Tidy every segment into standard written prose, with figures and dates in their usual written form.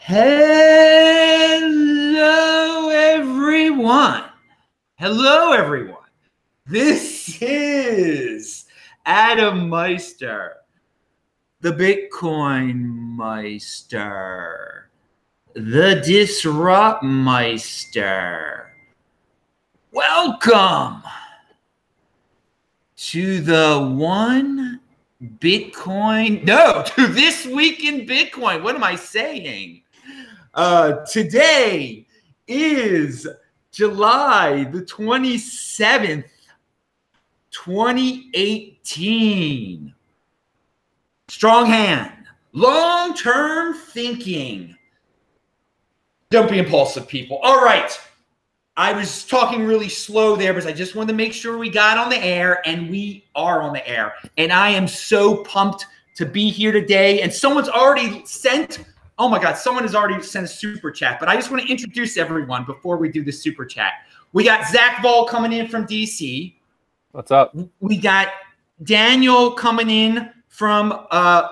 Hello, everyone. Hello, everyone. This is Adam Meister, the Bitcoin Meister, the Disrupt Meister. Welcome to the to This Week in Bitcoin. What am I saying? Today is July the 27th, 2018. Strong hand, long-term thinking. Don't be impulsive, people. All right. I was talking really slow there because I just wanted to make sure we got on the air, and we are on the air. And I am so pumped to be here today. And someone's already sent, oh my God, someone has already sent a super chat. But I just want to introduce everyone before we do the super chat. We got Zack coming in from DC. What's up? We got Daniel coming in from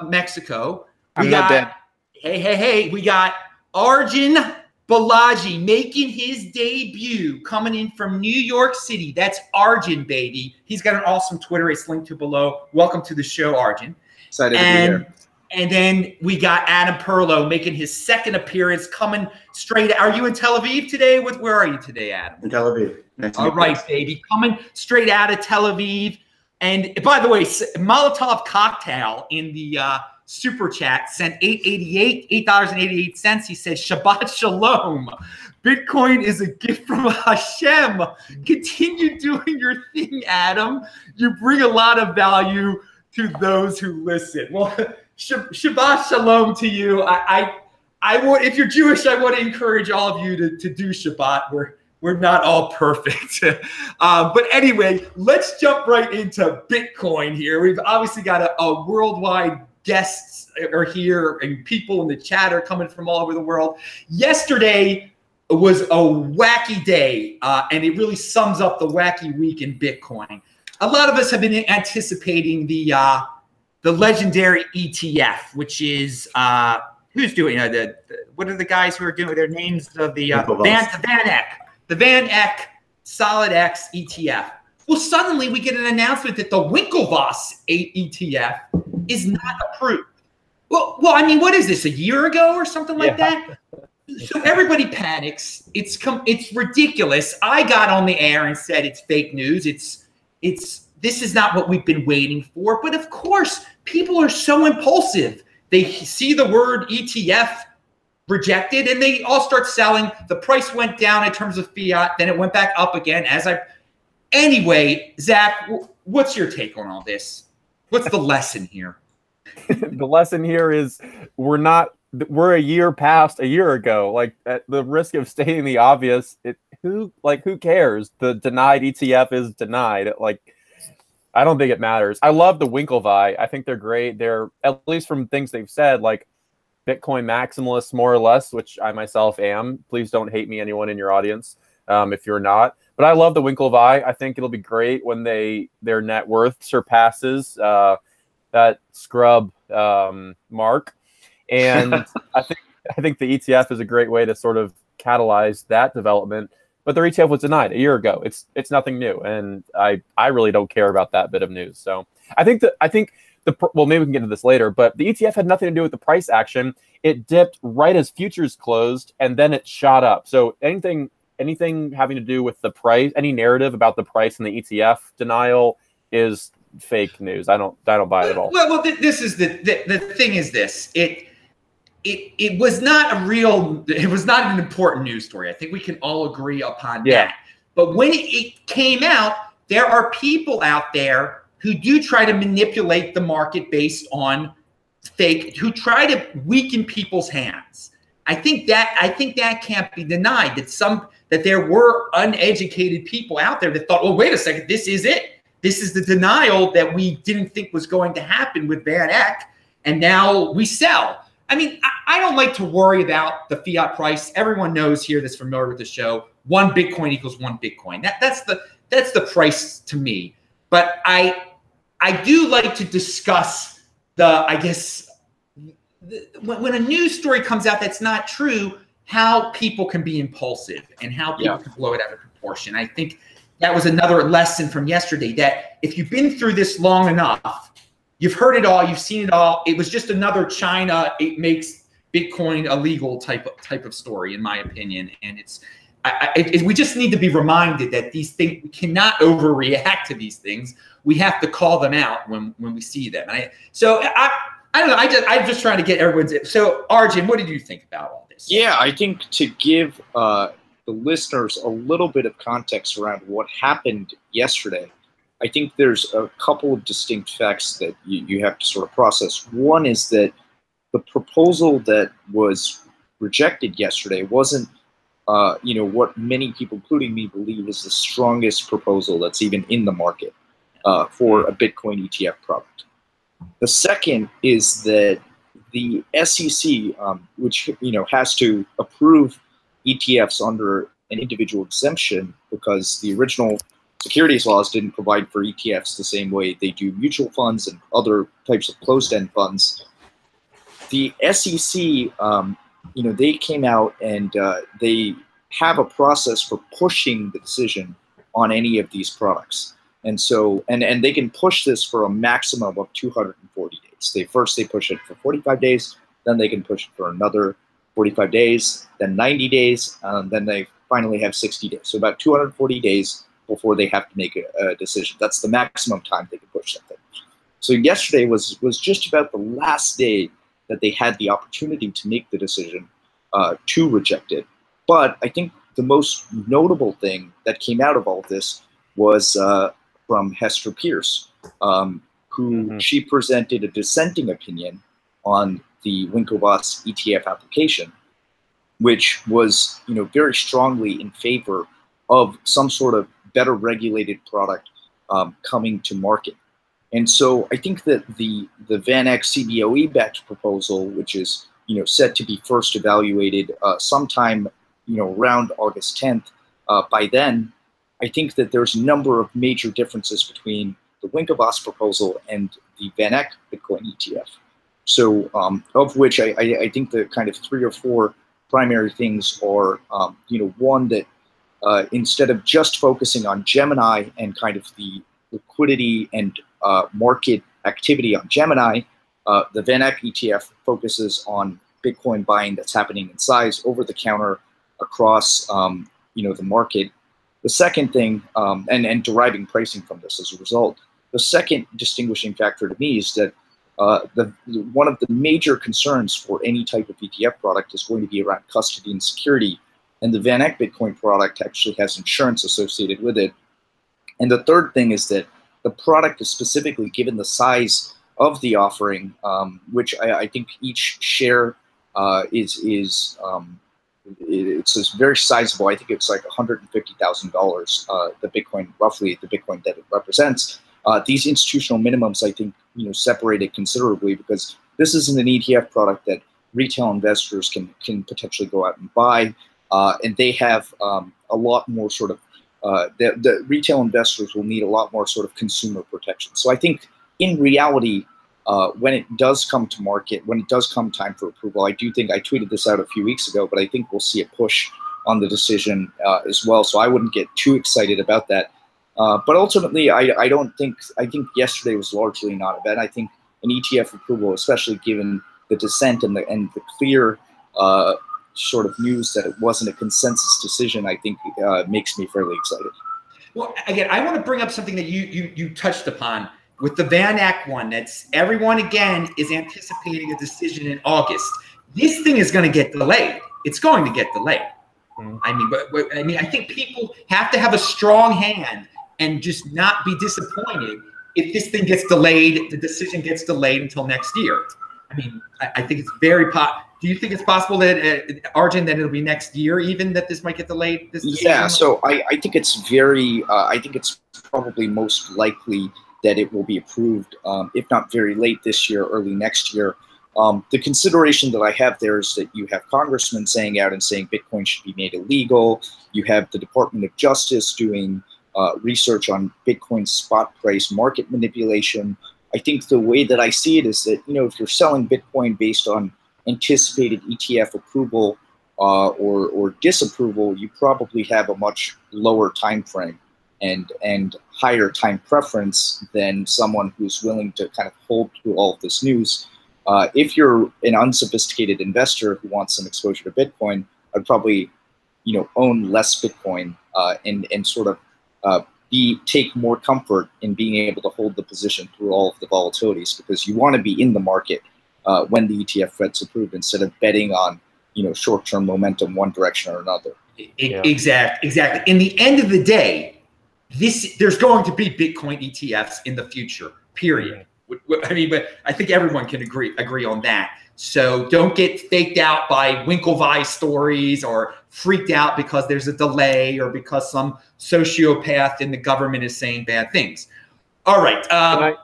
Mexico. I'm not dead. Hey. We got Arjun Balaji making his debut, coming in from New York City. That's Arjun, baby. He's got an awesome Twitter. It's linked to below. Welcome to the show, Arjun. Excited to be here. And then we got Adam Perlow making his second appearance, coming straight. Are you in Tel Aviv today? Where are you today, Adam? In Tel Aviv. Nice All right, baby. Coming straight out of Tel Aviv. And by the way, Molotov Cocktail in the super chat sent $8.88. He said, Shabbat Shalom. Bitcoin is a gift from Hashem. Continue doing your thing, Adam. You bring a lot of value to those who listen. Well, Shabbat Shalom to you. I would, if you're Jewish, I want to encourage all of you to do Shabbat. We're not all perfect. But anyway, let's jump right into Bitcoin here. We've obviously got a worldwide guests are here, and people in the chat are coming from all over the world. Yesterday was a wacky day, and it really sums up the wacky week in Bitcoin. A lot of us have been anticipating the legendary ETF, which is who's doing what are the guys who are doing their names of the Van Eck Solid X ETF. Well, suddenly we get an announcement that the Winklevoss ETF is not approved. Well, I mean, what is this, a year ago or something like that? So everybody panics. It's ridiculous. I got on the air and said it's fake news. This is not what we've been waiting for. But of course, people are so impulsive. They see the word ETF rejected and they all start selling. The price went down in terms of fiat, then it went back up again. Anyway, Zack, what's your take on all this? What's the lesson here? The lesson here is we're a year past a year ago. Like, at the risk of stating the obvious, who cares? The denied ETF is denied. Like, I don't think it matters. I love the Winklevi. I think they're great. They're, at least from things they've said, like Bitcoin maximalists, more or less, which I myself am. Please don't hate me, anyone in your audience, if you're not. But I love the Winklevi. I think it'll be great when their net worth surpasses that scrub mark. And I think the ETF is a great way to sort of catalyze that development. But their ETF was denied a year ago. It's nothing new, and I really don't care about that bit of news. So well, maybe we can get into this later, but the ETF had nothing to do with the price action. It dipped right as futures closed, and then it shot up. So anything having to do with the price, any narrative about the price in the ETF denial is fake news. I don't buy it at all. Well, this is the thing is this. It was not an important news story. I think we can all agree upon that. But when it came out, there are people out there who do try to manipulate the market based on fake, who try to weaken people's hands. I think that can't be denied, that there were uneducated people out there that thought, oh, wait a second, this is it. This is the denial that we didn't think was going to happen with Van Eck, and now we sell. I mean, I don't like to worry about the fiat price. Everyone knows here that's familiar with the show, 1 Bitcoin equals 1 Bitcoin. That's the price to me. But I do like to discuss the when a news story comes out that's not true, how people can be impulsive and how people can blow it out of proportion. I think that was another lesson from yesterday, that if you've been through this long enough, you've heard it all, you've seen it all. It was just another China, it makes Bitcoin illegal type of story, in my opinion. And we just need to be reminded that these things, we cannot overreact to these things. We have to call them out when we see them. And I don't know. I'm just trying to get everyone's. So, Arjun, what did you think about all this? Yeah, I think to give the listeners a little bit of context around what happened yesterday, I think there's a couple of distinct facts that you have to sort of process. One is that the proposal that was rejected yesterday wasn't, what many people, including me, believe is the strongest proposal that's even in the market for a Bitcoin ETF product. The second is that the SEC, which has to approve ETFs under an individual exemption because the original securities laws didn't provide for ETFs the same way they do mutual funds and other types of closed-end funds. The SEC, they came out and they have a process for pushing the decision on any of these products. And so, and they can push this for a maximum of 240 days. First they push it for 45 days, then they can push it for another 45 days, then 90 days, then they finally have 60 days. So about 240 days before they have to make a decision. That's the maximum time they can push something. So yesterday was just about the last day that they had the opportunity to make the decision to reject it. But I think the most notable thing that came out of all of this was from Hester Pierce, who she presented a dissenting opinion on the Winklevoss ETF application, which was very strongly in favor of some sort of better regulated product coming to market. And so I think that the Van Eck CBOE-backed proposal, which is set to be first evaluated sometime around August 10th, by then, I think that there's a number of major differences between the Winklevoss proposal and the Van Eck Bitcoin ETF. So of which I think the kind of 3 or 4 primary things are, one, that instead of just focusing on Gemini and kind of the liquidity and market activity on Gemini, the Van Eck ETF focuses on Bitcoin buying that's happening in size over the counter across the market. The second thing, and deriving pricing from this as a result, the second distinguishing factor to me is that one of the major concerns for any type of ETF product is going to be around custody and security. And the Van Eck Bitcoin product actually has insurance associated with it. And the third thing is that the product is specifically given the size of the offering, which I think each share it's very sizable. I think it's like $150,000, the Bitcoin, roughly the Bitcoin that it represents. These institutional minimums, I think, separate it considerably because this isn't an ETF product that retail investors can potentially go out and buy. And they have a lot more sort of, the retail investors will need a lot more sort of consumer protection. So I think in reality, when it does come to market, when it does come time for approval, I do think, I tweeted this out a few weeks ago, but I think we'll see a push on the decision as well. So I wouldn't get too excited about that. But ultimately, I think yesterday was largely not a bet. I think an ETF approval, especially given the dissent and the clear sort of news that it wasn't a consensus decision, I think makes me fairly excited. Well, again, I want to bring up something that you touched upon with the Van Eck one. That's everyone again is anticipating a decision in August. This thing is going to get delayed. It's going to get delayed. I mean, I think people have to have a strong hand and just not be disappointed if this thing gets delayed, the decision gets delayed until next year. I mean, I think it's very do you think it's possible that, Arjun, that it'll be next year even that this might get delayed? Yeah, so I think it's very, I think it's probably most likely that it will be approved, if not very late this year, early next year. The consideration that I have there is that you have congressmen saying out and saying Bitcoin should be made illegal. You have the Department of Justice doing research on Bitcoin spot price market manipulation. I think the way that I see it is that, if you're selling Bitcoin based on anticipated ETF approval or disapproval, you probably have a much lower time frame and higher time preference than someone who's willing to kind of hold through all of this news. If you're an unsophisticated investor who wants some exposure to Bitcoin, I'd probably, own less Bitcoin and sort of take more comfort in being able to hold the position through all of the volatilities, because you want to be in the market when the ETF gets approved instead of betting on short-term momentum one direction or another. Exactly. In the end of the day, there's going to be Bitcoin ETFs in the future. Period. I mean, but I think everyone can agree on that. So don't get faked out by Winklevoss stories or freaked out because there's a delay or because some sociopath in the government is saying bad things. All right.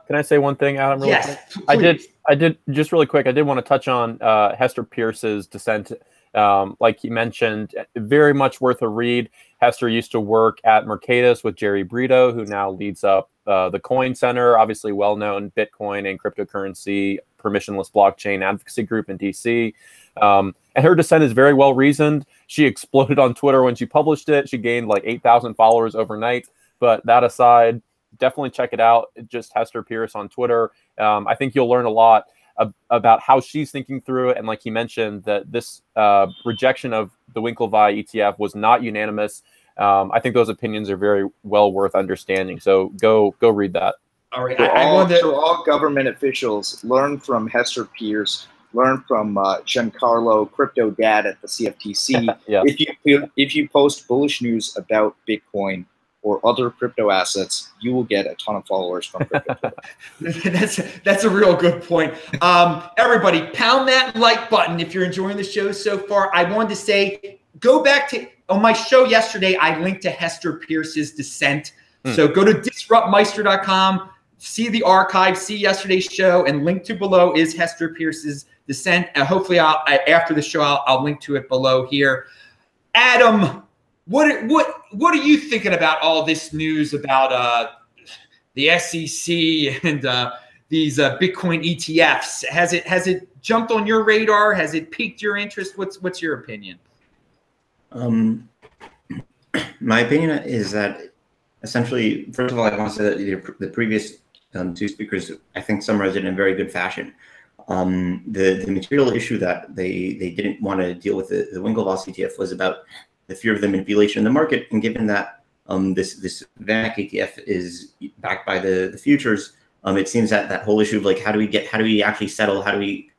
Can I say one thing, Adam? Really yes, quick? please. I did just really quick. I did want to touch on Hester Pierce's dissent. Like you mentioned, very much worth a read. Hester used to work at Mercatus with Jerry Brito, who now leads up the Coin Center, obviously well-known Bitcoin and cryptocurrency permissionless blockchain advocacy group in DC. And her dissent is very well-reasoned. She exploded on Twitter when she published it. She gained like 8,000 followers overnight. But that aside, definitely check it out. Just Hester Pierce on Twitter. I think you'll learn a lot about how she's thinking through it. And like he mentioned, that this rejection of the Winklevoss ETF was not unanimous. I think those opinions are very well worth understanding. So go read that. All right. So all government officials, learn from Hester Pierce, learn from Giancarlo, crypto dad at the CFTC. Yeah. If you post bullish news about Bitcoin or other crypto assets, you will get a ton of followers from crypto. That's a real good point. Everybody, pound that like button if you're enjoying the show so far. I wanted to say, go back to on my show yesterday. I linked to Hester Pierce's dissent. So go to disruptmeister.com, see the archive, see yesterday's show, and link to below is Hester Pierce's dissent. Hopefully, after the show, I'll link to it below here. Adam, what are you thinking about all this news about the SEC and these Bitcoin ETFs? Has it jumped on your radar? Has it piqued your interest? What's your opinion? My opinion is that essentially, first of all, I want to say that the previous two speakers, I think, summarized it in a very good fashion. The material issue that they didn't want to deal with the Winklevoss ETF was about the fear of the manipulation in the market, and given that this VanEck ETF is backed by the futures, it seems that that whole issue of like how do we actually settle, how do we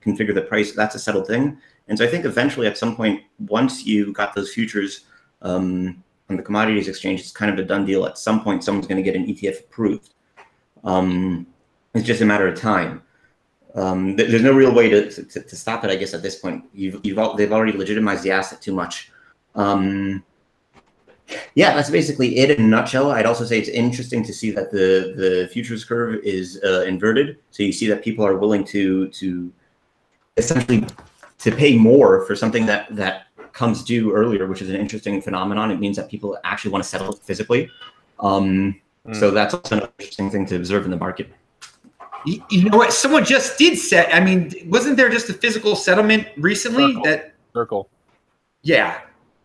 configure the price, that's a settled thing. And so I think eventually at some point, once you got those futures on the commodities exchange, it's kind of a done deal. At some point, someone's going to get an ETF approved. It's just a matter of time. There's no real way to stop it, I guess, at this point. They've already legitimized the asset too much. Yeah, that's basically it in a nutshell. I'd also say it's interesting to see that the futures curve is inverted. So you see that people are willing to essentially to pay more for something that comes due earlier, which is an interesting phenomenon. It means that people actually want to settle physically. So that's also an interesting thing to observe in the market. You know what? Someone just did set. I mean, wasn't there just a physical settlement recently? Circle. Yeah.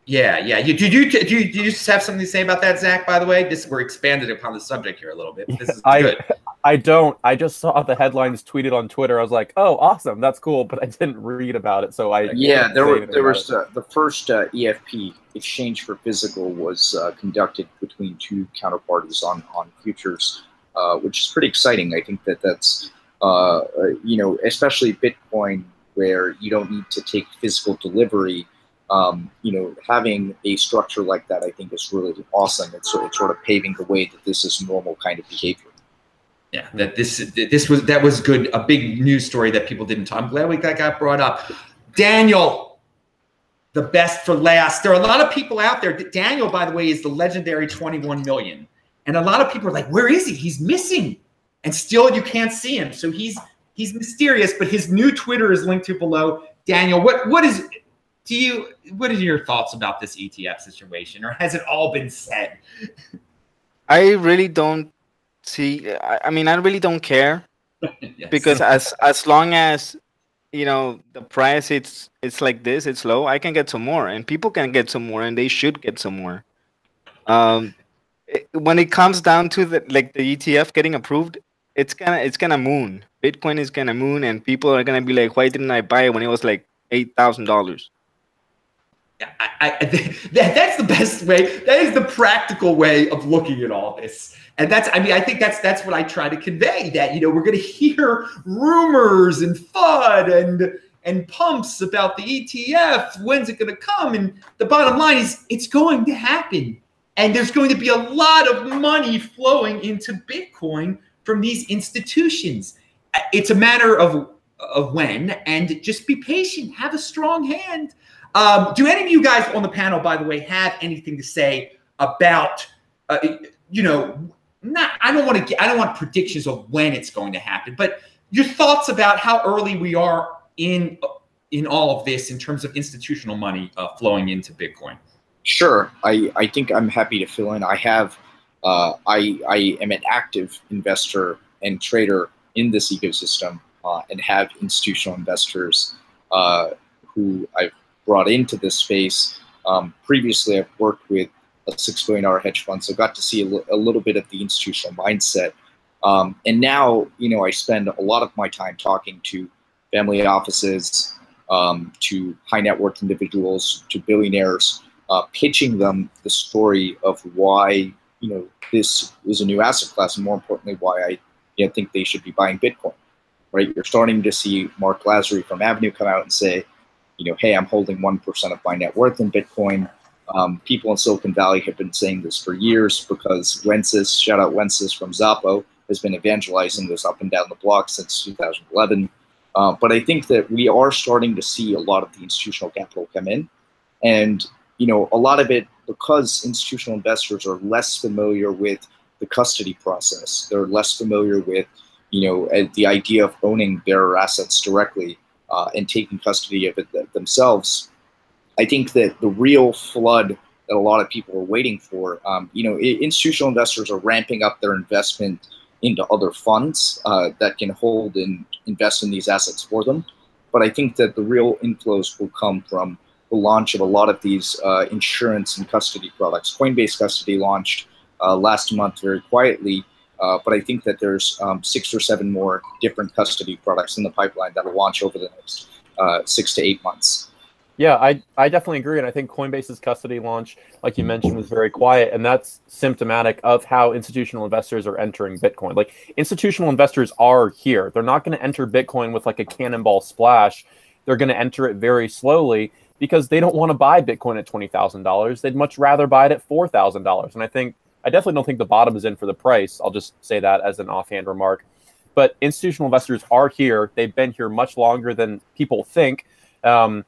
Do you just have something to say about that, Zach? By the way, we're expanded upon the subject here a little bit. This is good. I don't. I just saw the headlines tweeted on Twitter. I was like, "Oh, awesome, that's cool," but I didn't read about it. So there was the first EFP exchange for physical was conducted between two counterparties on futures, which is pretty exciting. I think that's especially Bitcoin, where you don't need to take physical delivery. Having a structure like that, I think, is really awesome. It's sort of paving the way that this is normal kind of behavior. Yeah, that was good. A big news story that people didn't talk. I'm glad that got brought up. Daniel, the best for last. There are a lot of people out there. Daniel, by the way, is the legendary 21 million. And a lot of people are like, where is he? He's missing. And still you can't see him. So he's mysterious, but his new Twitter is linked to below. Daniel, what are your thoughts about this ETF situation, or has it all been said? I really don't See, I mean, I really don't care Yes. because as long as the price it's like this, it's low, I can get some more, and people can get some more, and they should get some more. When it comes down to the ETF getting approved, it's gonna moon. Bitcoin is gonna moon, and people are gonna be like, why didn't I buy it when it was like $8,000? That's the best way. That is the practical way of looking at all this. And I think that's what I try to convey, that, we're going to hear rumors and FUD and pumps about the ETF. When's it going to come? And the bottom line is it's going to happen. And there's going to be a lot of money flowing into Bitcoin from these institutions. It's a matter of when, and just be patient. Have a strong hand. Do any of you guys on the panel, by the way, have anything to say about, I don't want predictions of when it's going to happen, but your thoughts about how early we are in all of this in terms of institutional money flowing into Bitcoin? Sure. I think I'm happy to fill in. I have, I am an active investor and trader in this ecosystem, and have institutional investors who I've brought into this space. Previously, I've worked with a $6 billion hedge fund, so got to see a little bit of the institutional mindset. And now, I spend a lot of my time talking to family offices, to high net worth individuals, to billionaires, pitching them the story of why, this is a new asset class, and more importantly, why I think they should be buying Bitcoin. Right? You're starting to see Mark Lazary from Avenue come out and say, hey, I'm holding 1% of my net worth in Bitcoin. People in Silicon Valley have been saying this for years because Wences, shout out Wences from Zappo, has been evangelizing this up and down the block since 2011. But I think that we are starting to see a lot of the institutional capital come in. And, a lot of it, because institutional investors are less familiar with the custody process, they're less familiar with, the idea of owning their assets directly, and taking custody of it themselves. I think that the real flood that a lot of people are waiting for, institutional investors are ramping up their investment into other funds that can hold and invest in these assets for them. But I think that the real inflows will come from the launch of a lot of these insurance and custody products. Coinbase Custody launched last month very quietly. But I think that there's 6 or 7 more different custody products in the pipeline that will launch over the next 6 to 8 months. Yeah, I definitely agree. And I think Coinbase's custody launch, like you mentioned, was very quiet. And that's symptomatic of how institutional investors are entering Bitcoin. Like, institutional investors are here. They're not going to enter Bitcoin with like a cannonball splash. They're going to enter it very slowly because they don't want to buy Bitcoin at $20,000. They'd much rather buy it at $4,000. And I definitely don't think the bottom is in for the price. I'll just say that as an offhand remark. But institutional investors are here. They've been here much longer than people think. And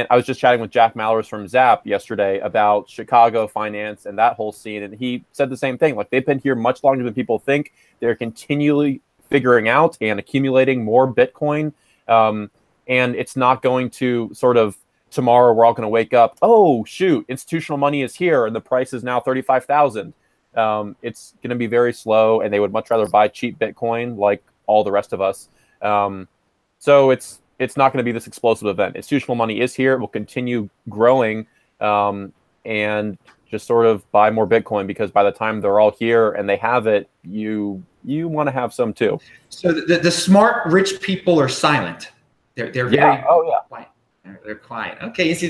I was just chatting with Jack Mallers from Zack yesterday about Chicago finance and that whole scene. And he said the same thing. Like, they've been here much longer than people think. They're continually figuring out and accumulating more Bitcoin. And it's not going to sort of, tomorrow we're all going to wake up, oh, shoot, institutional money is here and the price is now $35,000. It's going to be very slow, and they would much rather buy cheap Bitcoin like all the rest of us. So it's not going to be this explosive event. Institutional money is here. It will continue growing, and just sort of buy more Bitcoin, because by the time they're all here and they have it, you want to have some too. So the smart, rich people are silent. They're very quiet. They're quiet. Okay, you see,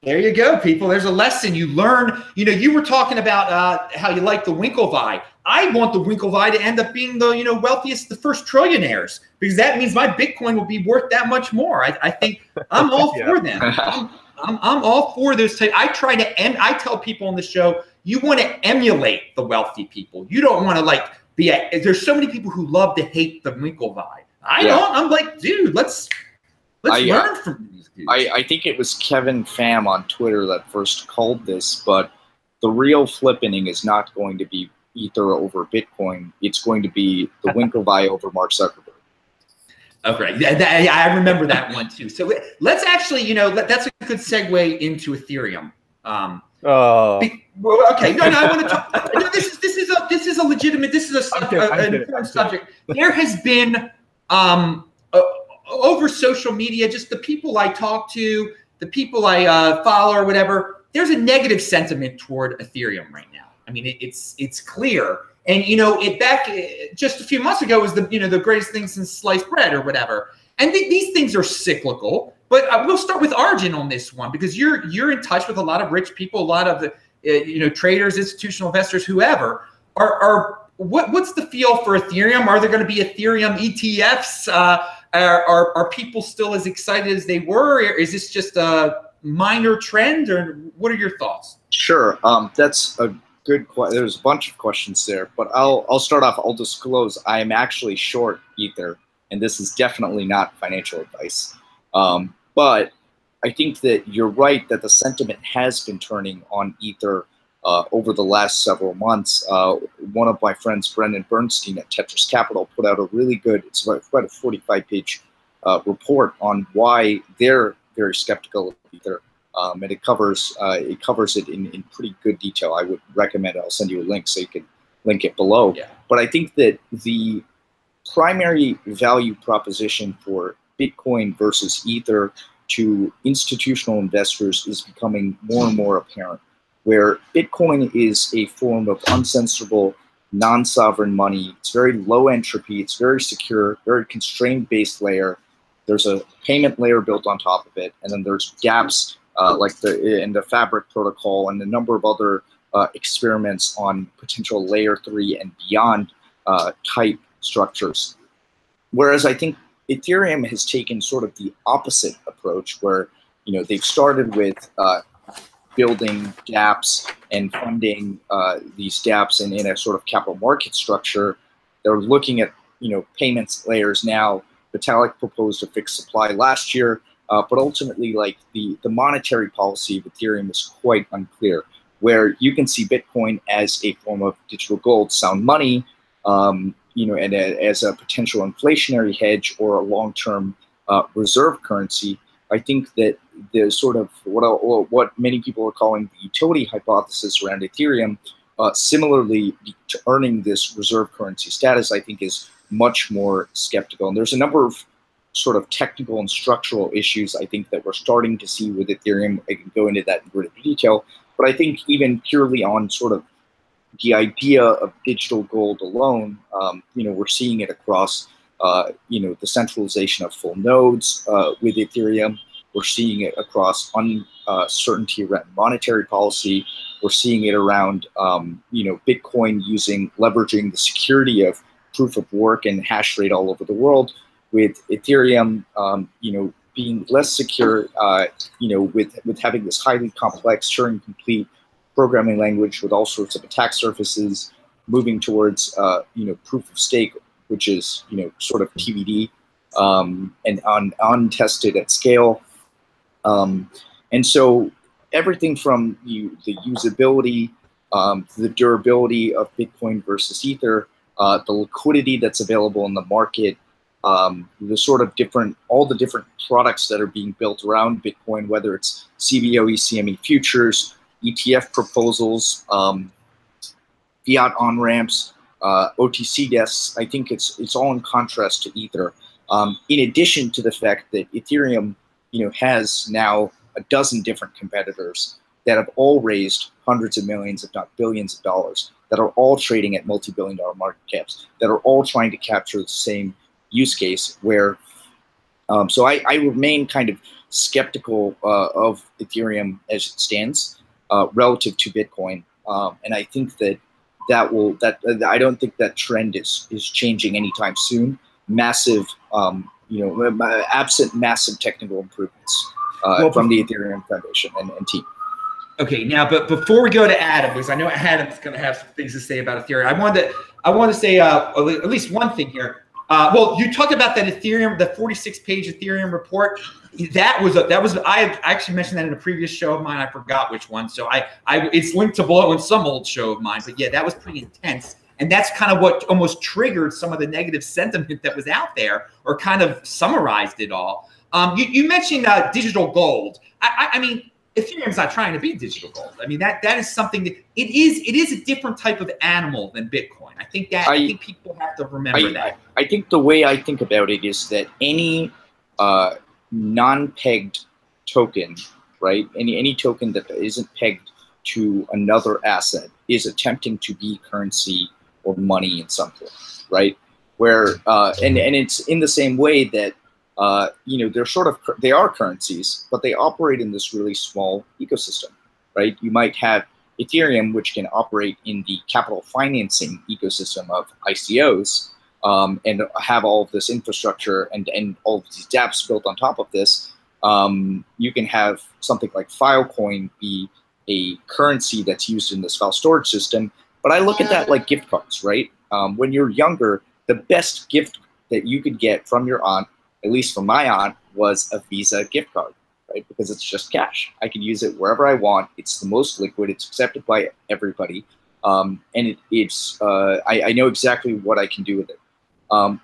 there you go, people. There's a lesson you learn. You were talking about how you like the Winklevoss. I want the Winklevoss to end up being the wealthiest, the first trillionaires, because that means my Bitcoin will be worth that much more. I think I'm all for them. I'm all for this type. I tell people on the show, you want to emulate the wealthy people. You don't want to there's so many people who love to hate the Winklevoss. I don't. I'm like, dude, let's learn from these dudes. I think it was Kevin Pham on Twitter that first called this, but the real flippening is not going to be Ether over Bitcoin. It's going to be the Winklevoss over Mark Zuckerberg. Okay, I remember that one too. So let's actually, that's a good segue into Ethereum. Well, okay, no, I want to talk. No, this is a legitimate. This is an important subject. There has been over social media, just the people I talk to, the people I follow or whatever. There's a negative sentiment toward Ethereum right now. I mean, it's clear. And back just a few months ago was the greatest thing since sliced bread or whatever. And these things are cyclical. But we'll start with Arjun on this one, because you're in touch with a lot of rich people, a lot of the traders, institutional investors, whoever. What's the feel for Ethereum? Are there going to be Ethereum ETFs? Are people still as excited as they were? Is this just a minor trend, or what are your thoughts? Sure, that's a good question. There's a bunch of questions there, but I'll start off. I'll disclose I am actually short Ether, and this is definitely not financial advice. But I think that you're right that the sentiment has been turning on Ether over the last several months. One of my friends, Brendan Bernstein at Tetris Capital, put out a really good, it's about a 45-page report on why they're very skeptical of Ether. And it covers it in pretty good detail. I would recommend it. I'll send you a link so you can link it below. Yeah. But I think that the primary value proposition for Bitcoin versus Ether to institutional investors is becoming more and more apparent, where Bitcoin is a form of uncensorable, non-sovereign money. It's very low entropy, it's very secure, very constraint-based layer. There's a payment layer built on top of it, and then there's gaps like in the Fabric protocol and a number of other experiments on potential layer 3 and beyond type structures. Whereas I think Ethereum has taken sort of the opposite approach, where they've started with building dApps and funding these dApps in a sort of capital market structure. They're looking at payments layers now. Vitalik proposed a fixed supply last year, but ultimately, like the monetary policy of Ethereum is quite unclear. Where you can see Bitcoin as a form of digital gold, sound money. And as a potential inflationary hedge or a long-term reserve currency. I think that the sort of what many people are calling the utility hypothesis around Ethereum, similarly to earning this reserve currency status, I think is much more skeptical. And there's a number of sort of technical and structural issues I think that we're starting to see with Ethereum. I can go into that in greater detail, but I think even purely on sort of the idea of digital gold alone, we're seeing it across, the centralization of full nodes with Ethereum. We're seeing it across uncertainty around monetary policy. We're seeing it around, Bitcoin leveraging the security of proof of work and hash rate all over the world. With Ethereum, being less secure, with having this highly complex Turing complete programming language with all sorts of attack surfaces, moving towards proof of stake, which is sort of TBD and untested at scale. And so everything from the usability, the durability of Bitcoin versus Ether, the liquidity that's available in the market, the sort of all the different products that are being built around Bitcoin, whether it's CBOE, CME futures, ETF proposals, fiat on-ramps, OTC desks. I think it's all in contrast to Ether. In addition to the fact that Ethereum, has now a dozen different competitors that have all raised hundreds of millions, if not billions of dollars, that are all trading at multi-billion-dollar market caps, that are all trying to capture the same use case. Where, so I remain kind of skeptical of Ethereum as it stands. Relative to Bitcoin, and I think that I don't think that trend is changing anytime soon. Massive, absent massive technical improvements from the Ethereum Foundation and team. Okay, now, but before we go to Adam, because I know Adam's going to have some things to say about Ethereum, I want to say at least one thing here. Well, you talked about that Ethereum, the 46-page Ethereum report. I actually mentioned that in a previous show of mine. I forgot which one, so it's linked to below in some old show of mine. But yeah, that was pretty intense, and that's kind of what almost triggered some of the negative sentiment that was out there, or kind of summarized it all. You mentioned digital gold. I mean, Ethereum's not trying to be digital gold. I mean, that is something that it is a different type of animal than Bitcoin. I think people have to remember that. I think the way I think about it is that any non-pegged token, right? Any token that isn't pegged to another asset is attempting to be currency or money in some form, right? Where and it's in the same way that they are currencies, but they operate in this really small ecosystem, right? You might have Ethereum, which can operate in the capital financing ecosystem of ICOs, and have all of this infrastructure and all of these dApps built on top of this. You can have something like Filecoin be a currency that's used in this file storage system. But I look at that like gift cards, right? When you're younger, the best gift that you could get from your aunt, at least from my aunt, was a Visa gift card, right? Because it's just cash. I can use it wherever I want. It's the most liquid. It's accepted by everybody. And I know exactly what I can do with it.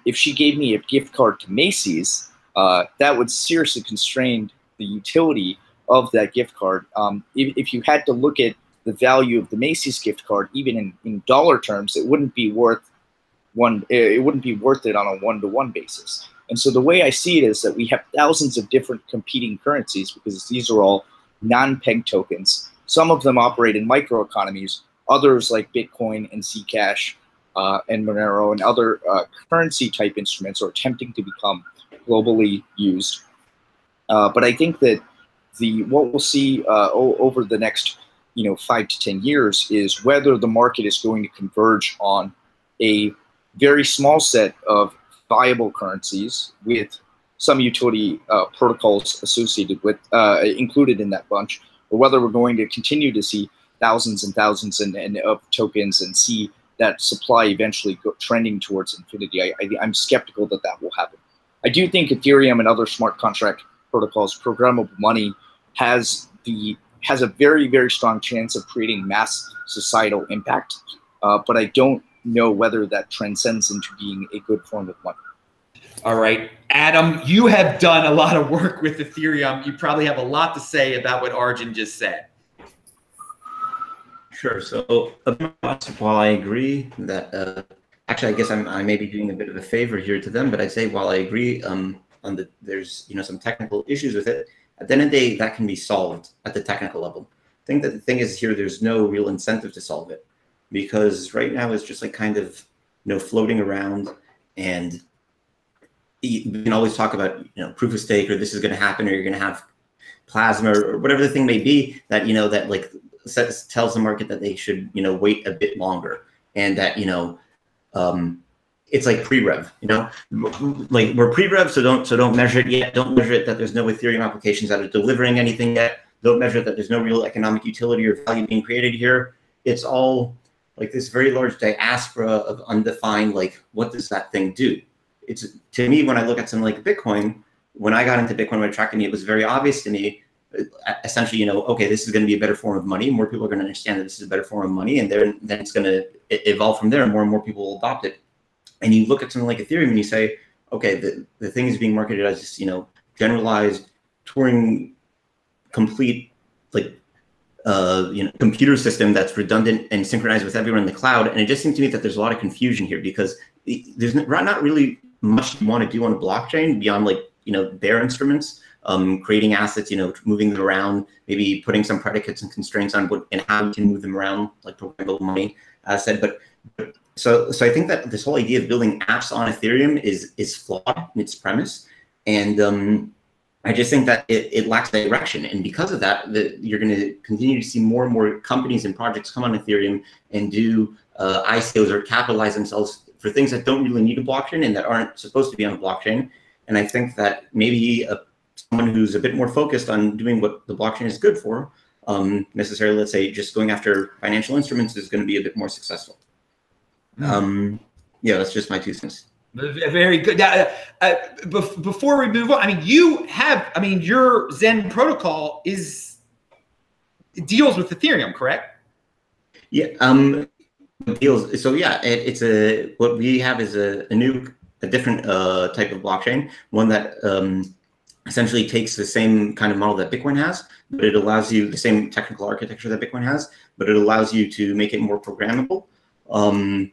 If she gave me a gift card to Macy's, that would seriously constrain the utility of that gift card. If you had to look at the value of the Macy's gift card, even in dollar terms, it wouldn't be worth it on a one-to-one basis. And so the way I see it is that we have thousands of different competing currencies because these are all non-pegged tokens. Some of them operate in microeconomies. Others, like Bitcoin and Zcash and Monero and other currency-type instruments, are attempting to become globally used. But I think that what we'll see over the next 5 to 10 years is whether the market is going to converge on a very small set of viable currencies with some utility protocols associated with included in that bunch, or whether we're going to continue to see thousands and thousands of tokens and see that supply eventually trending towards infinity. I'm skeptical that will happen. I do think Ethereum and other smart contract protocols, programmable money, has a very, very strong chance of creating mass societal impact, but I don't know whether that transcends into being a good form of money. All right, Adam, you have done a lot of work with Ethereum. You probably have a lot to say about what Arjun just said. Sure. So while I agree that actually, I guess I may be doing a bit of a favor here to them, but I'd say while I agree there's some technical issues with it, at the end of the day, that can be solved at the technical level. I think that the thing is here, there's no real incentive to solve it, because right now it's just like kind of floating around, and you can always talk about proof of stake, or this is going to happen, or you're going to have plasma, or whatever the thing may be that that like tells the market that they should wait a bit longer, and that it's like pre-rev, like we're pre-rev, so don't measure it yet. Don't measure it that there's no Ethereum applications that are delivering anything yet. Don't measure that there's no real economic utility or value being created here. It's all like this very large diaspora of undefined, like, what does that thing do? It's, to me, when I look at something like Bitcoin, when I got into Bitcoin, what attracted me, it was very obvious to me, essentially, okay, this is going to be a better form of money. More people are going to understand that this is a better form of money, and then it's going to evolve from there, and more people will adopt it. And you look at something like Ethereum and you say, okay, the thing is being marketed as this, generalized Turing complete, like, computer system that's redundant and synchronized with everyone in the cloud. And it just seems to me that there's a lot of confusion here, because there's not really much you want to do on a blockchain beyond, like, their instruments, creating assets, moving them around, maybe putting some predicates and constraints on what and how you can move them around, like programmable money, as I said. But so I think that this whole idea of building apps on Ethereum is flawed in its premise, and I just think that it lacks direction. And because of that, you're going to continue to see more and more companies and projects come on Ethereum and do ICOs or capitalize themselves for things that don't really need a blockchain and that aren't supposed to be on a blockchain. And I think that maybe someone who's a bit more focused on doing what the blockchain is good for, necessarily, let's say, just going after financial instruments, is going to be a bit more successful. Yeah, that's just my 2 cents. Very good. Before we move on, your Zen protocol deals with Ethereum, correct? Yeah, deals. So yeah, what we have is a different type of blockchain, one that essentially takes the same kind of model that Bitcoin has, but it allows you the same technical architecture that Bitcoin has, but it allows you to make it more programmable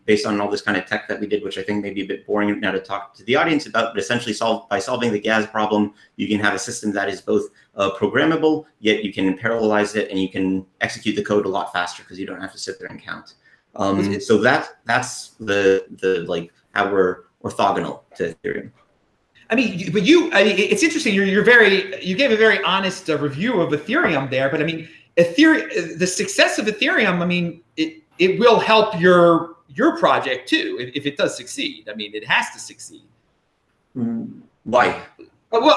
based on all this kind of tech that we did, which I think may be a bit boring now to talk to the audience about, but essentially by solving the gas problem, you can have a system that is both programmable, yet you can parallelize it and you can execute the code a lot faster because you don't have to sit there and count. So that's the like how we're orthogonal to Ethereum. I mean, but it's interesting. You gave a very honest review of Ethereum there. But I mean, Ethereum, the success of Ethereum, I mean, it will help your project too if it does succeed. I mean, it has to succeed. Why? Well,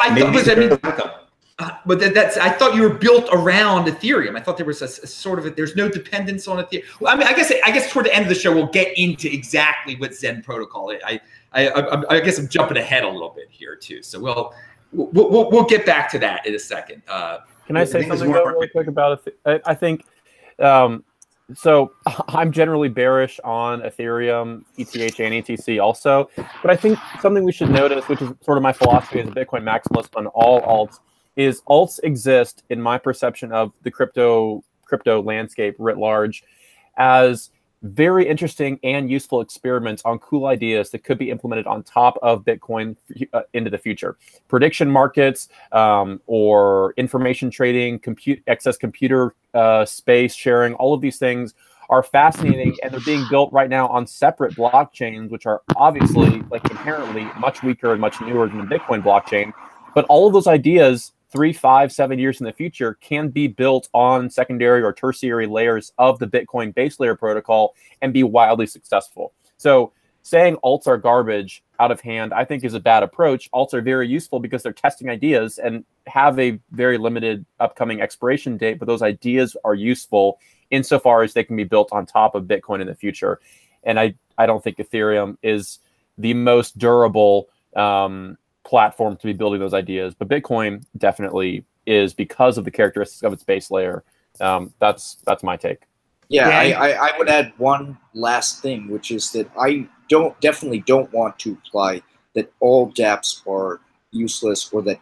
but I thought you were built around Ethereum. I thought there was a sort of there's no dependence on Ethereum. Well, I mean, I guess toward the end of the show we'll get into exactly what Zen Protocol. I guess I'm jumping ahead a little bit here too. So we'll get back to that in a second. Can I say something really quick about it? I think so. I'm generally bearish on Ethereum, ETH, and ETC also, but I think something we should notice, which is sort of my philosophy as a Bitcoin maximalist on all alts, is alts exist, in my perception of the crypto landscape writ large, as very interesting and useful experiments on cool ideas that could be implemented on top of Bitcoin into the future. Prediction markets or information trading, excess computer space sharing, all of these things are fascinating, and they're being built right now on separate blockchains, which are obviously like inherently much weaker and much newer than the Bitcoin blockchain. But all of those ideas 3, 5, 7 years in the future can be built on secondary or tertiary layers of the Bitcoin base layer protocol and be wildly successful. So saying alts are garbage out of hand, I think, is a bad approach. Alts are very useful because they're testing ideas and have a very limited upcoming expiration date, but those ideas are useful insofar as they can be built on top of Bitcoin in the future. And I don't think Ethereum is the most durable platform to be building those ideas, but Bitcoin definitely is because of the characteristics of its base layer. That's my take. Yeah, I would add one last thing, which is that I definitely don't want to imply that all dApps are useless or that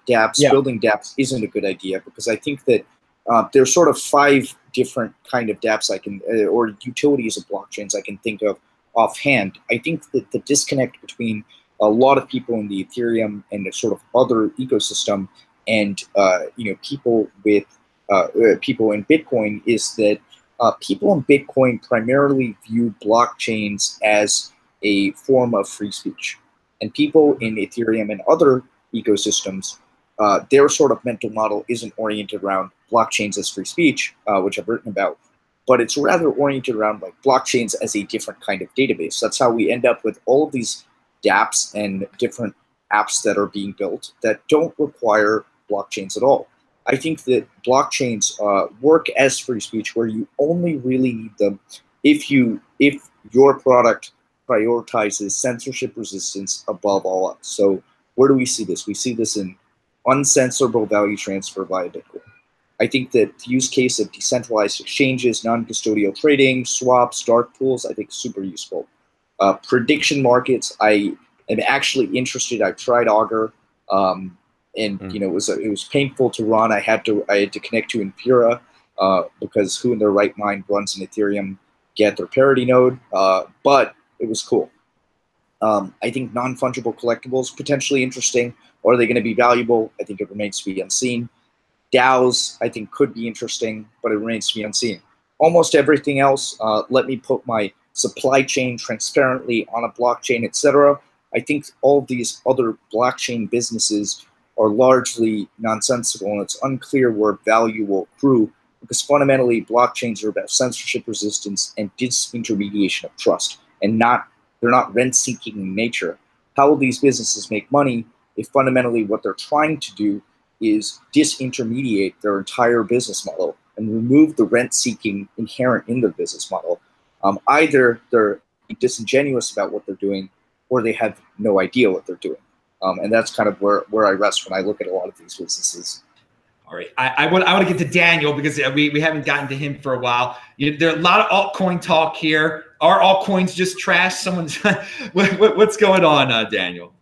building dApps isn't a good idea, because I think that there's sort of 5 different kind of dApps or utilities of blockchains I can think of offhand. I think that the disconnect between a lot of people in the Ethereum and the sort of other ecosystem and people in Bitcoin is that people in Bitcoin primarily view blockchains as a form of free speech, and people in Ethereum and other ecosystems, their sort of mental model isn't oriented around blockchains as free speech, which I've written about, but it's rather oriented around like blockchains as a different kind of database. That's how we end up with all of these dApps and different apps that are being built that don't require blockchains at all. I think that blockchains work as free speech, where you only really need them if your product prioritizes censorship resistance above all else. So where do we see this? We see this in uncensorable value transfer via Bitcoin. I think that the use case of decentralized exchanges, non-custodial trading, swaps, dark pools, I think is super useful. Prediction markets, I am actually interested. I've tried Augur, and it was painful to run. I had to connect to Impera because who in their right mind runs an Ethereum Get or parity node? But it was cool. I think non-fungible collectibles potentially interesting. Are they going to be valuable? I think it remains to be unseen. DAOs, I think, could be interesting, but it remains to be unseen. Almost everything else, let me put my supply chain transparently on a blockchain, etc. I think all of these other blockchain businesses are largely nonsensical, and it's unclear where value will accrue, because fundamentally blockchains are about censorship resistance and disintermediation of trust, and they're not rent-seeking in nature. How will these businesses make money if fundamentally what they're trying to do is disintermediate their entire business model and remove the rent-seeking inherent in their business model? Either they're disingenuous about what they're doing, or they have no idea what they're doing. And that's kind of where I rest when I look at a lot of these businesses. All right, I want to get to Daniel, because we haven't gotten to him for a while. There are a lot of altcoin talk here. Are altcoins just trash? What's going on, Daniel?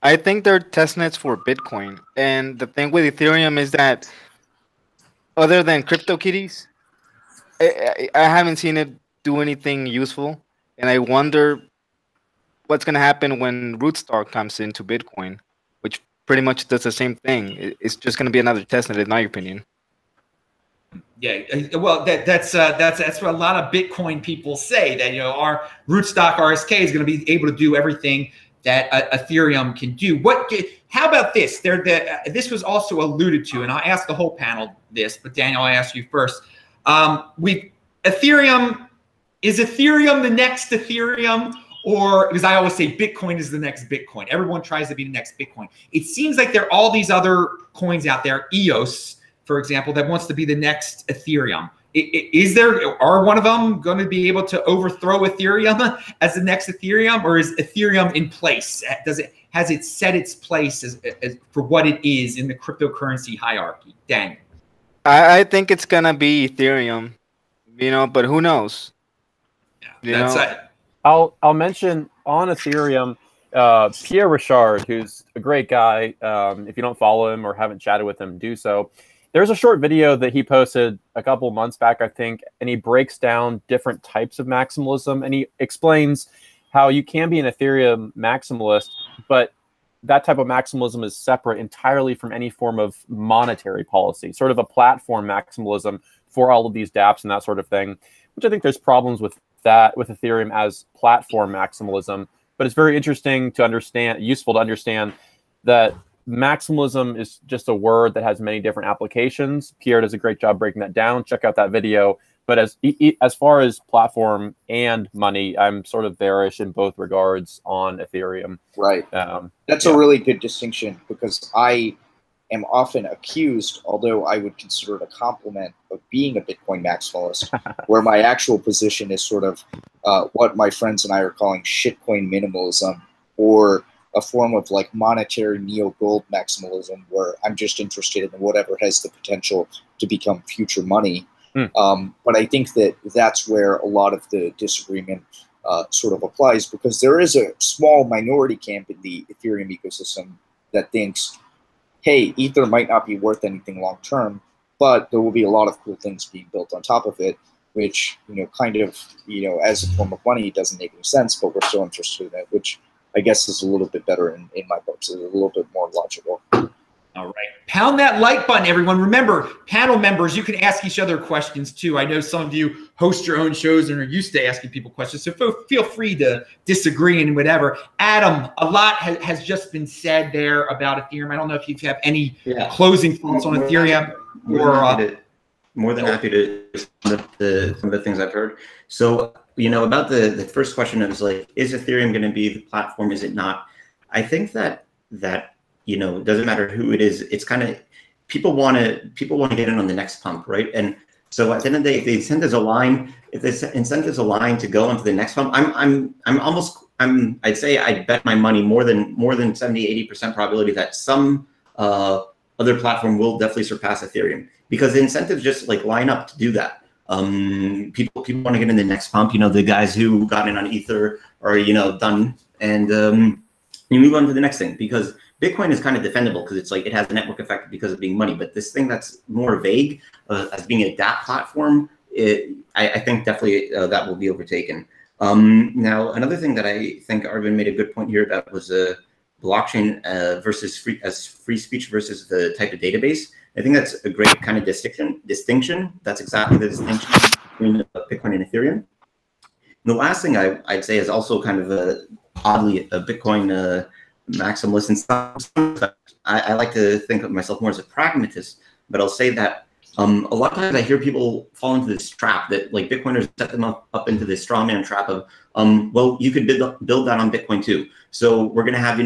I think they're testnets for Bitcoin. And the thing with Ethereum is that other than CryptoKitties, I haven't seen it do anything useful. And I wonder what's going to happen when Rootstock comes into Bitcoin, which pretty much does the same thing. It's just going to be another testnet, in my opinion. Yeah, well, that's what a lot of Bitcoin people say, that our Rootstock RSK is going to be able to do everything that Ethereum can do. How about this? This was also alluded to, and I'll ask the whole panel this, but Daniel, I'll ask you first. Ethereum, is Ethereum the next Ethereum? Or, because I always say Bitcoin is the next Bitcoin. Everyone tries to be the next Bitcoin. It seems like there are all these other coins out there, EOS, for example, that wants to be the next Ethereum. Are one of them going to be able to overthrow Ethereum as the next Ethereum, or is Ethereum in place? Has it set its place as for what it is in the cryptocurrency hierarchy? Daniel. I think it's gonna be Ethereum, but who knows? Yeah, I'll mention on Ethereum, Pierre Richard, who's a great guy. If you don't follow him or haven't chatted with him, do so. There's a short video that he posted a couple months back, I think, and he breaks down different types of maximalism, and he explains how you can be an Ethereum maximalist, but that type of maximalism is separate entirely from any form of monetary policy, sort of a platform maximalism for all of these dApps and that sort of thing, which I think there's problems with that with Ethereum as platform maximalism. But it's very interesting to understand, useful to understand that maximalism is just a word that has many different applications. Pierre does a great job breaking that down. Check out that video. But as far as platform and money, I'm sort of bearish in both regards on Ethereum. Right. That's a really good distinction, because I am often accused, although I would consider it a compliment, of being a Bitcoin maximalist, where my actual position is sort of what my friends and I are calling shitcoin minimalism, or a form of like monetary neo-gold maximalism, where I'm just interested in whatever has the potential to become future money. But I think that that's where a lot of the disagreement sort of applies, because there is a small minority camp in the Ethereum ecosystem that thinks, hey, Ether might not be worth anything long term, but there will be a lot of cool things being built on top of it, which, kind of, as a form of money doesn't make any sense, but we're still interested in it, which I guess is a little bit better in my books. It's a little bit more logical. All right. Pound that like button, everyone. Remember, panel members, you can ask each other questions too. I know some of you host your own shows and are used to asking people questions, so feel free to disagree and whatever. Adam, a lot has just been said there about Ethereum. I don't know if you have any closing thoughts on Ethereum. More than happy to respond to some of the things I've heard. So, about the first question, it was like, is Ethereum going to be the platform? Is it not? I think that it doesn't matter who it is. It's kind of people want to get in on the next pump, right? And so at the end of the day, if the incentives align to go onto the next pump, I'd say I'd bet my money more than 70-80% probability that some other platform will definitely surpass Ethereum, because the incentives just like line up to do that. People want to get in the next pump. The guys who got in on Ether are done, and you move on to the next thing, because Bitcoin is kind of defendable because it's like it has a network effect because of being money. But this thing that's more vague as being a dApp platform, I think definitely that will be overtaken. Now, another thing that I think Arjun made a good point here about was blockchain versus free speech versus the type of database. I think that's a great kind of distinction. That's exactly the distinction between Bitcoin and Ethereum. The last thing I'd say is also kind of oddly a Bitcoin maximalist in some. I like to think of myself more as a pragmatist, but I'll say that a lot of times I hear people fall into this trap that like Bitcoiners set them up into this straw man trap of, well, you could build that on Bitcoin too. So we're going to have,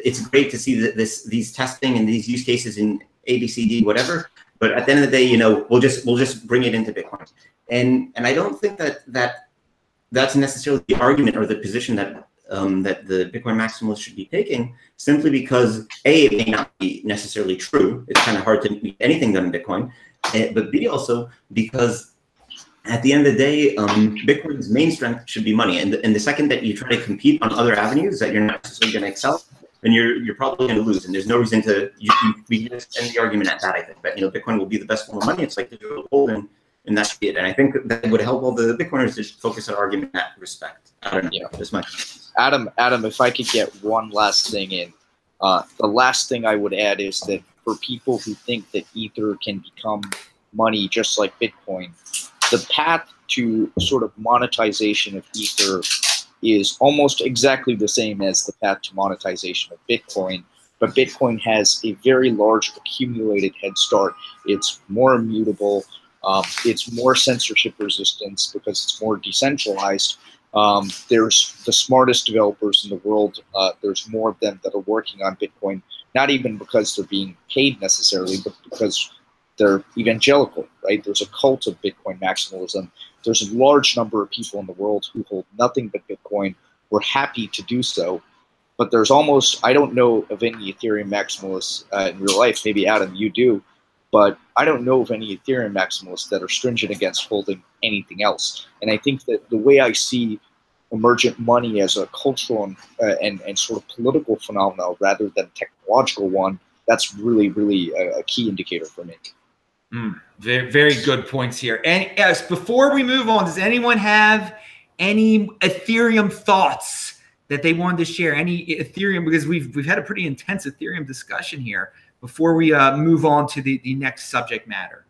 it's great to see that these testing and these use cases in ABCD, whatever. But at the end of the day, we'll just bring it into Bitcoin. And I don't think that's necessarily the argument or the position that that the Bitcoin maximalists should be taking, simply because A, it may not be necessarily true. It's kind of hard to get anything done in Bitcoin. But B, also because at the end of the day, Bitcoin's main strength should be money. And the second that you try to compete on other avenues that you're not necessarily going to excel, then you're probably going to lose. And there's no reason to we can just end the argument at that. I think that Bitcoin will be the best form of money. It's like digital gold, and that's it. And I think that would help all the Bitcoiners to focus on argument in that respect. I don't know. Yeah. That's my Adam, if I could get one last thing in, the last thing I would add is that for people who think that Ether can become money just like Bitcoin, the path to sort of monetization of Ether is almost exactly the same as the path to monetization of Bitcoin, but Bitcoin has a very large accumulated head start. It's more immutable. It's more censorship resistance because it's more decentralized. There's the smartest developers in the world. There's more of them that are working on Bitcoin, not even because they're being paid necessarily, but because they're evangelical, right? There's a cult of Bitcoin maximalism. There's a large number of people in the world who hold nothing but Bitcoin. We're happy to do so. But there's almost, I don't know of any Ethereum maximalists in real life. Maybe Adam, you do. But I don't know of any Ethereum maximalists that are stringent against holding anything else. And I think that the way I see emergent money as a cultural and sort of political phenomenon rather than technological one, that's really, really a key indicator for me. Very, very good points here. And yes, before we move on, does anyone have any Ethereum thoughts that they wanted to share? Any Ethereum, because we've had a pretty intense Ethereum discussion here before we move on to the next subject matter.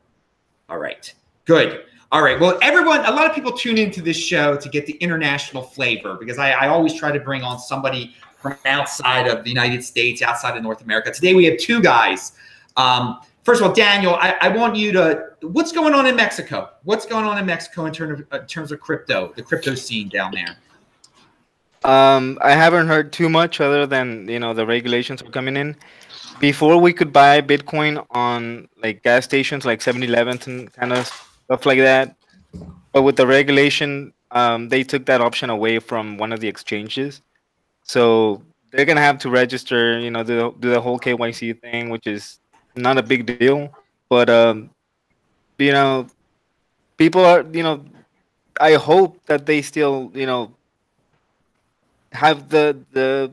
All right, good. All right, well, everyone, a lot of people tune into this show to get the international flavor because I always try to bring on somebody from outside of the United States, outside of North America. Today we have two guys. First of all, Daniel, I want you to, what's going on in Mexico? What's going on in Mexico in terms of crypto, the crypto scene down there? I haven't heard too much other than, the regulations are coming in. Before we could buy Bitcoin on like gas stations, like 7-Elevens and kind of stuff like that. But with the regulation, they took that option away from one of the exchanges. So they're going to have to register, do the whole KYC thing, which is not a big deal. But, people are, I hope that they still, have the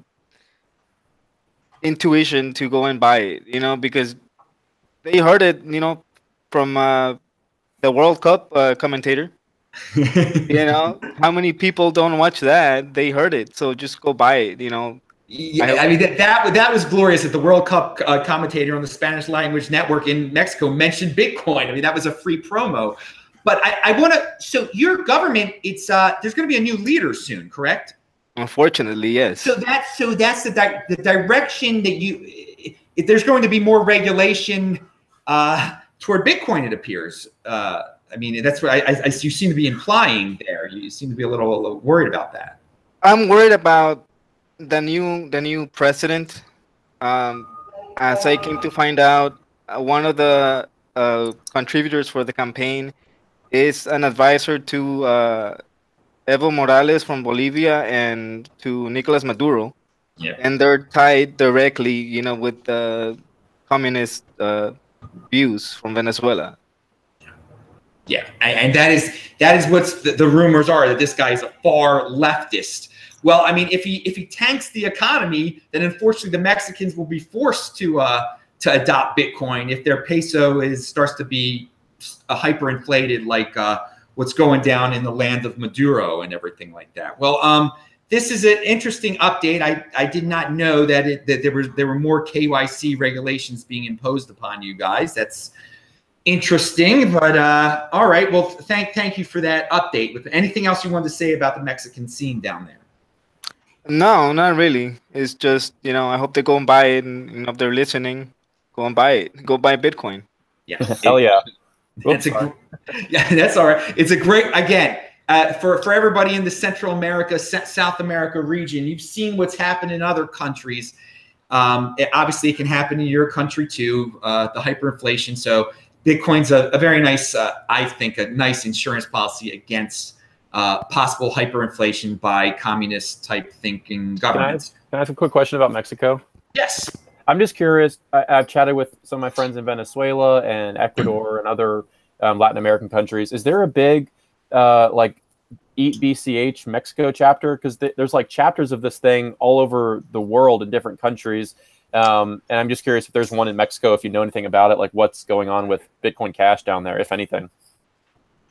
intuition to go and buy it, because they heard it, from the World Cup commentator. How many people don't watch that? They heard it, so just go buy it. Yeah, I mean that was glorious that the World Cup commentator on the Spanish language network in Mexico mentioned Bitcoin. I mean that was a free promo. But I want to. So your government, it's there's going to be a new leader soon, correct? Unfortunately, yes. So that's the direction that if there's going to be more regulation toward Bitcoin, it appears. I mean, that's what you seem to be implying there. You seem to be a little worried about that. I'm worried about the new president. As I came to find out, one of the contributors for the campaign is an advisor to Evo Morales from Bolivia and to Nicolas Maduro. Yeah. And they're tied directly, with the communist views from Venezuela. Yeah, and that is what's the rumors are, that this guy is a far leftist. Well, I mean, if he tanks the economy, then unfortunately the Mexicans will be forced to adopt Bitcoin if their peso starts to be hyperinflated, like what's going down in the land of Maduro and everything like that. Well, this is an interesting update. I did not know that there were more KYC regulations being imposed upon you guys. That's interesting, but all right. Well, thank you for that update. Anything else you wanted to say about the Mexican scene down there? No, not really. It's just, I hope they go and buy it, and if they're listening, go and buy it. Go buy Bitcoin. Yeah. Hell yeah. Yeah, that's all right. It's a great, again, for everybody in the Central America, South America region, you've seen what's happened in other countries. Obviously, it can happen in your country too, the hyperinflation. So Bitcoin's a very nice, I think, a nice insurance policy against possible hyperinflation by communist type thinking governments. Can I ask a quick question about Mexico? Yes. I'm just curious. I've chatted with some of my friends in Venezuela and Ecuador and other Latin American countries. Is there a big Eat BCH Mexico chapter? Because there's like chapters of this thing all over the world in different countries. And I'm just curious if there's one in Mexico, if you know anything about it, like what's going on with Bitcoin Cash down there, if anything.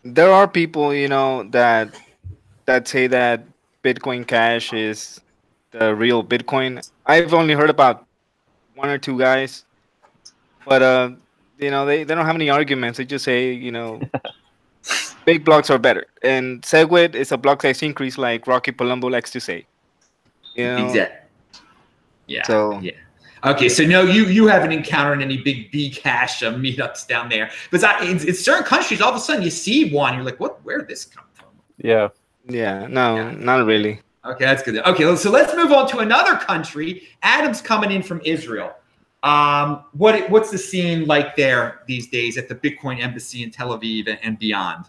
There are people, you know, that say that Bitcoin Cash is the real Bitcoin. I've only heard about one or two guys, but you know, they don't have any arguments. They just say, you know, big blocks are better. And SegWit is a block size increase, like Rocky Palumbo likes to say. You know, Exactly. Yeah. So yeah. Okay, so no, you haven't encountered any big Bcash meetups down there, but in certain countries, all of a sudden you see one, you're like, what? Where did this come from? Yeah. Yeah. No, not really. Okay, that's good. Okay, so let's move on to another country. Adam's coming in from Israel. What's the scene like there these days at the Bitcoin Embassy in Tel Aviv and beyond?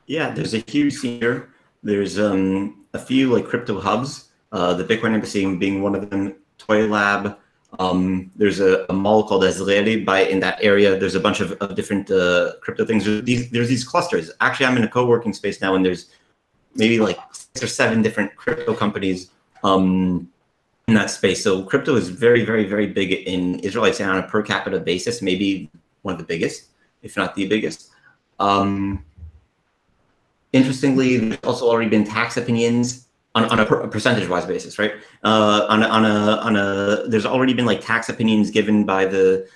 Yeah, there's a huge scene here. There's a few like crypto hubs. The Bitcoin Embassy being one of them. Toy Lab. There's a mall called Azrieli in that area. There's a bunch of different crypto things. There's these clusters. Actually, I'm in a co-working space now, and there's maybe like 6 or 7 different crypto companies in that space. So crypto is very, very, very big in Israel. I'd say on a per capita basis, maybe one of the biggest, if not the biggest. Interestingly, there's also already been tax opinions on a percentage-wise basis, right? There's already been like tax opinions given by the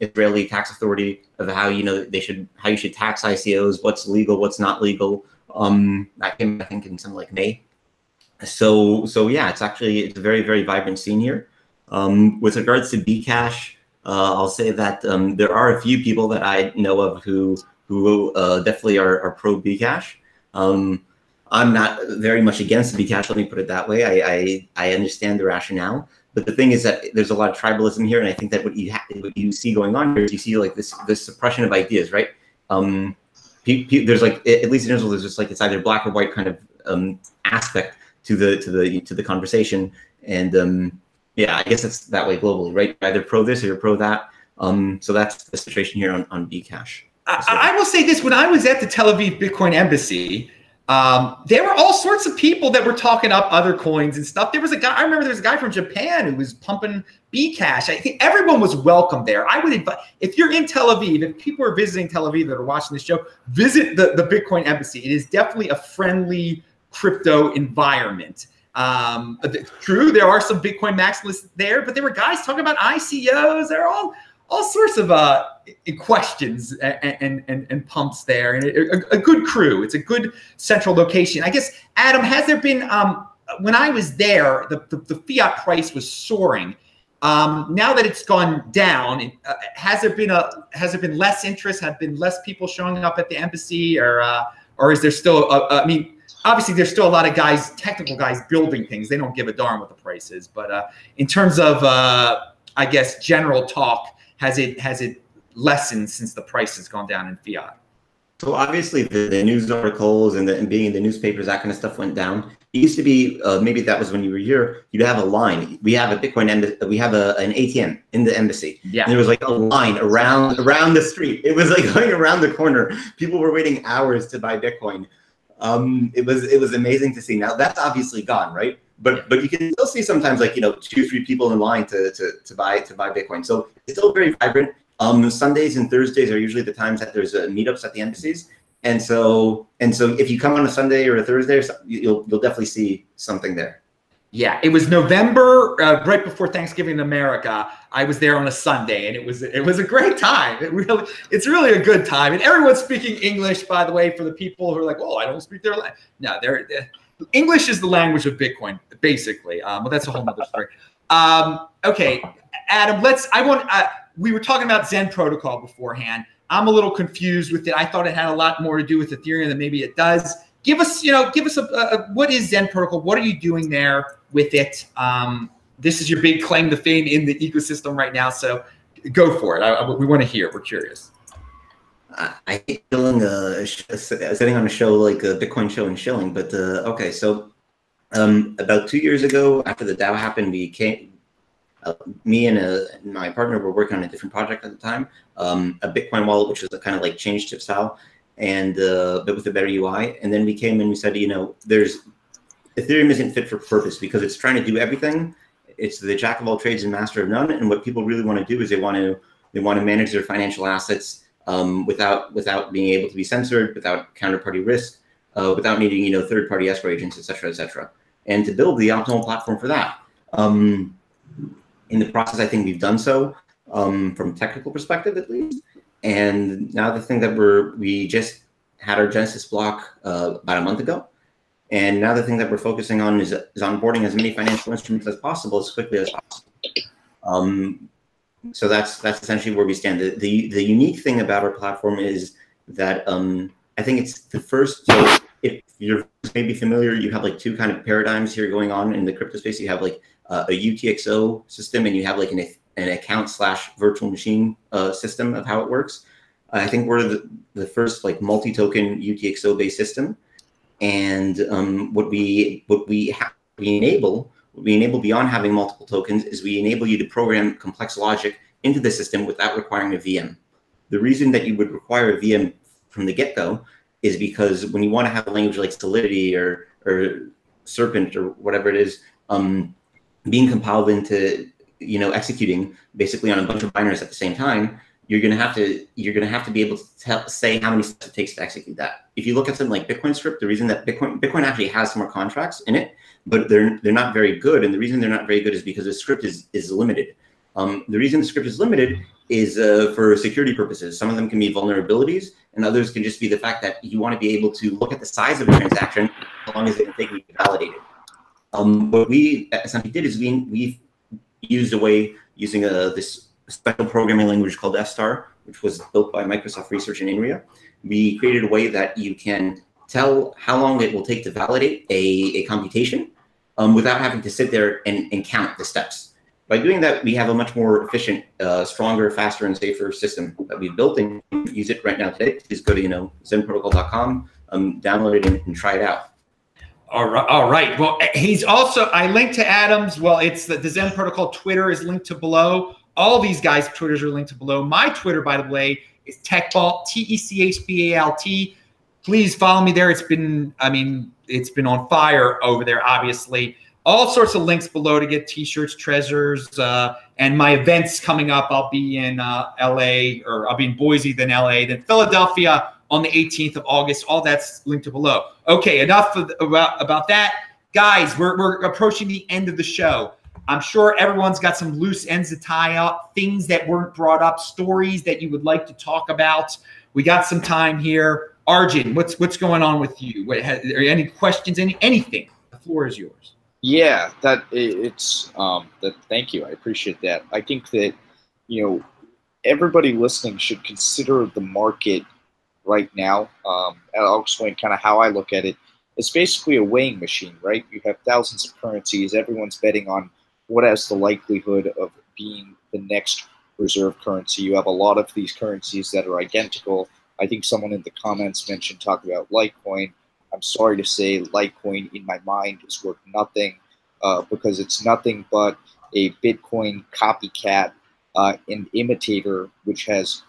Israeli tax authority of how how you should tax ICOs, what's legal, what's not legal. That came, I think, in some like May. So yeah, it's a very, very vibrant scene here. With regards to Bcash, I'll say that there are a few people that I know of who definitely are pro Bcash. I'm not very much against Bcash, let me put it that way. I understand the rationale, but the thing is that there's a lot of tribalism here, and I think that what you see going on here is you see like this suppression of ideas, right? There's like, at least in Israel, there's just like it's either black or white kind of aspect to the conversation, and yeah, I guess it's that way globally, right? You're either pro this or you're pro that. So that's the situation here on Bcash. I will say this: when I was at the Tel Aviv Bitcoin Embassy, there were all sorts of people that were talking up other coins and stuff. There was a guy, I remember there was a guy from Japan who was pumping Bcash. I think everyone was welcome there. I would invite, if you're in Tel Aviv, if people are visiting Tel Aviv that are watching this show, visit the Bitcoin Embassy. It is definitely a friendly crypto environment. True, there are some Bitcoin maximalists there, but there were guys talking about ICOs. They're all sorts of questions and pumps there, and a good crew. It's a good central location. I guess, Adam, has there been, when I was there, the fiat price was soaring. Now that it's gone down, has there been less interest? Have been less people showing up at the embassy, or is there still? I mean, obviously there's still a lot of guys, technical guys, building things. They don't give a darn what the price is. But in terms of, I guess, general talk, has it lessened since the price has gone down in fiat? So obviously the news articles and being in the newspapers, that kind of stuff went down. It used to be, maybe that was when you were here, you'd have a line. We have a Bitcoin embassy, we have an ATM in the embassy. Yeah. And there was like a line around the street. It was like going around the corner. People were waiting hours to buy Bitcoin. It was amazing to see. Now that's obviously gone, right? But you can still see sometimes like 2-3 people in line to buy Bitcoin. So it's still very vibrant. Sundays and Thursdays are usually the times that there's meetups at the embassies, and so if you come on a Sunday or a Thursday, you'll definitely see something there. Yeah, it was November, right before Thanksgiving in America. I was there on a Sunday, and it was a great time. It's really a good time, and everyone's speaking English, by the way, for the people who are like, oh, I don't speak their language. No, English is the language of Bitcoin, basically. But that's a whole nother story. Okay, Adam, we were talking about Zen Protocol beforehand. I'm a little confused with it. I thought it had a lot more to do with Ethereum than maybe it does. Give us what is Zen Protocol? What are you doing there with it? This is your big claim to fame in the ecosystem right now, so go for it. We want to hear. We're curious. I hate feeling sitting on a show like a Bitcoin show and shilling, but okay. So about 2 years ago, after the DAO happened, me and my partner were working on a different project at the time, a Bitcoin wallet, which was a kind of like change tip style. and but with a better UI. And then we came and we said, you know, Ethereum isn't fit for purpose because it's trying to do everything. It's the jack of all trades and master of none. And what people really want to do is they want to manage their financial assets without being able to be censored, without counterparty risk, without needing, you know, third-party escrow agents, et cetera, et cetera. And to build the optimal platform for that. In the process, I think we've done so from a technical perspective, at least. And now the thing that we just had our Genesis block about a month ago. And now the thing that we're focusing on is onboarding as many financial instruments as possible, as quickly as possible. So that's essentially where we stand. The unique thing about our platform is that I think it's the first. So if you're maybe familiar, you have like two kind of paradigms here going on in the crypto space. You have like a UTXO system, and you have like an account/virtual machine system of how it works. I think we're the first like multi-token UTXO based system. And what we enable beyond having multiple tokens is we enable you to program complex logic into the system without requiring a VM. The reason that you would require a VM from the get-go is because when you want to have a language like Solidity or Serpent or whatever it is, being compiled into, you know, executing basically on a bunch of binaries at the same time, you're gonna have to be able to say how many steps it takes to execute that. If you look at something like Bitcoin script, the reason that Bitcoin actually has more contracts in it, but they're not very good, and the reason they're not very good is because the script is limited. The reason the script is limited is for security purposes. Some of them can be vulnerabilities, and others can just be the fact that you want to be able to look at the size of a transaction as long as it can take me to validate it. What we essentially did is we've used a way using this special programming language called F-Star, which was built by Microsoft Research and INRIA. We created a way that you can tell how long it will take to validate a computation without having to sit there and count the steps. By doing that, we have a much more efficient, stronger, faster, and safer system that we've built, and you can use it right now today. Just go to zenprotocol.com, download it, and try it out. All right. Well, he's also, I linked to Adam's. Well, it's the Zen Protocol Twitter is linked to below. All these guys' Twitters are linked to below. My Twitter, by the way, is TechBalt, TECHBALT. Please follow me there. It's been on fire over there, obviously. All sorts of links below to get t-shirts, treasures, and my events coming up. I'll be in LA, or I'll be in Boise, then LA, then Philadelphia on the 18th of August. All that's linked to below. Okay, enough about that. Guys, we're approaching the end of the show. I'm sure everyone's got some loose ends to tie up, things that weren't brought up, stories that you would like to talk about. We got some time here. Arjun, what's going on with you? Are there any questions? Anything? The floor is yours. Yeah, thank you. I appreciate that. I think that, you know, everybody listening should consider the market right now. And I'll explain kind of how I look at it. It's basically a weighing machine, right? You have thousands of currencies. Everyone's betting on what has the likelihood of being the next reserve currency. You have a lot of these currencies that are identical. I think someone in the comments talked about Litecoin. I'm sorry to say Litecoin in my mind is worth nothing because it's nothing but a Bitcoin copycat and imitator, which has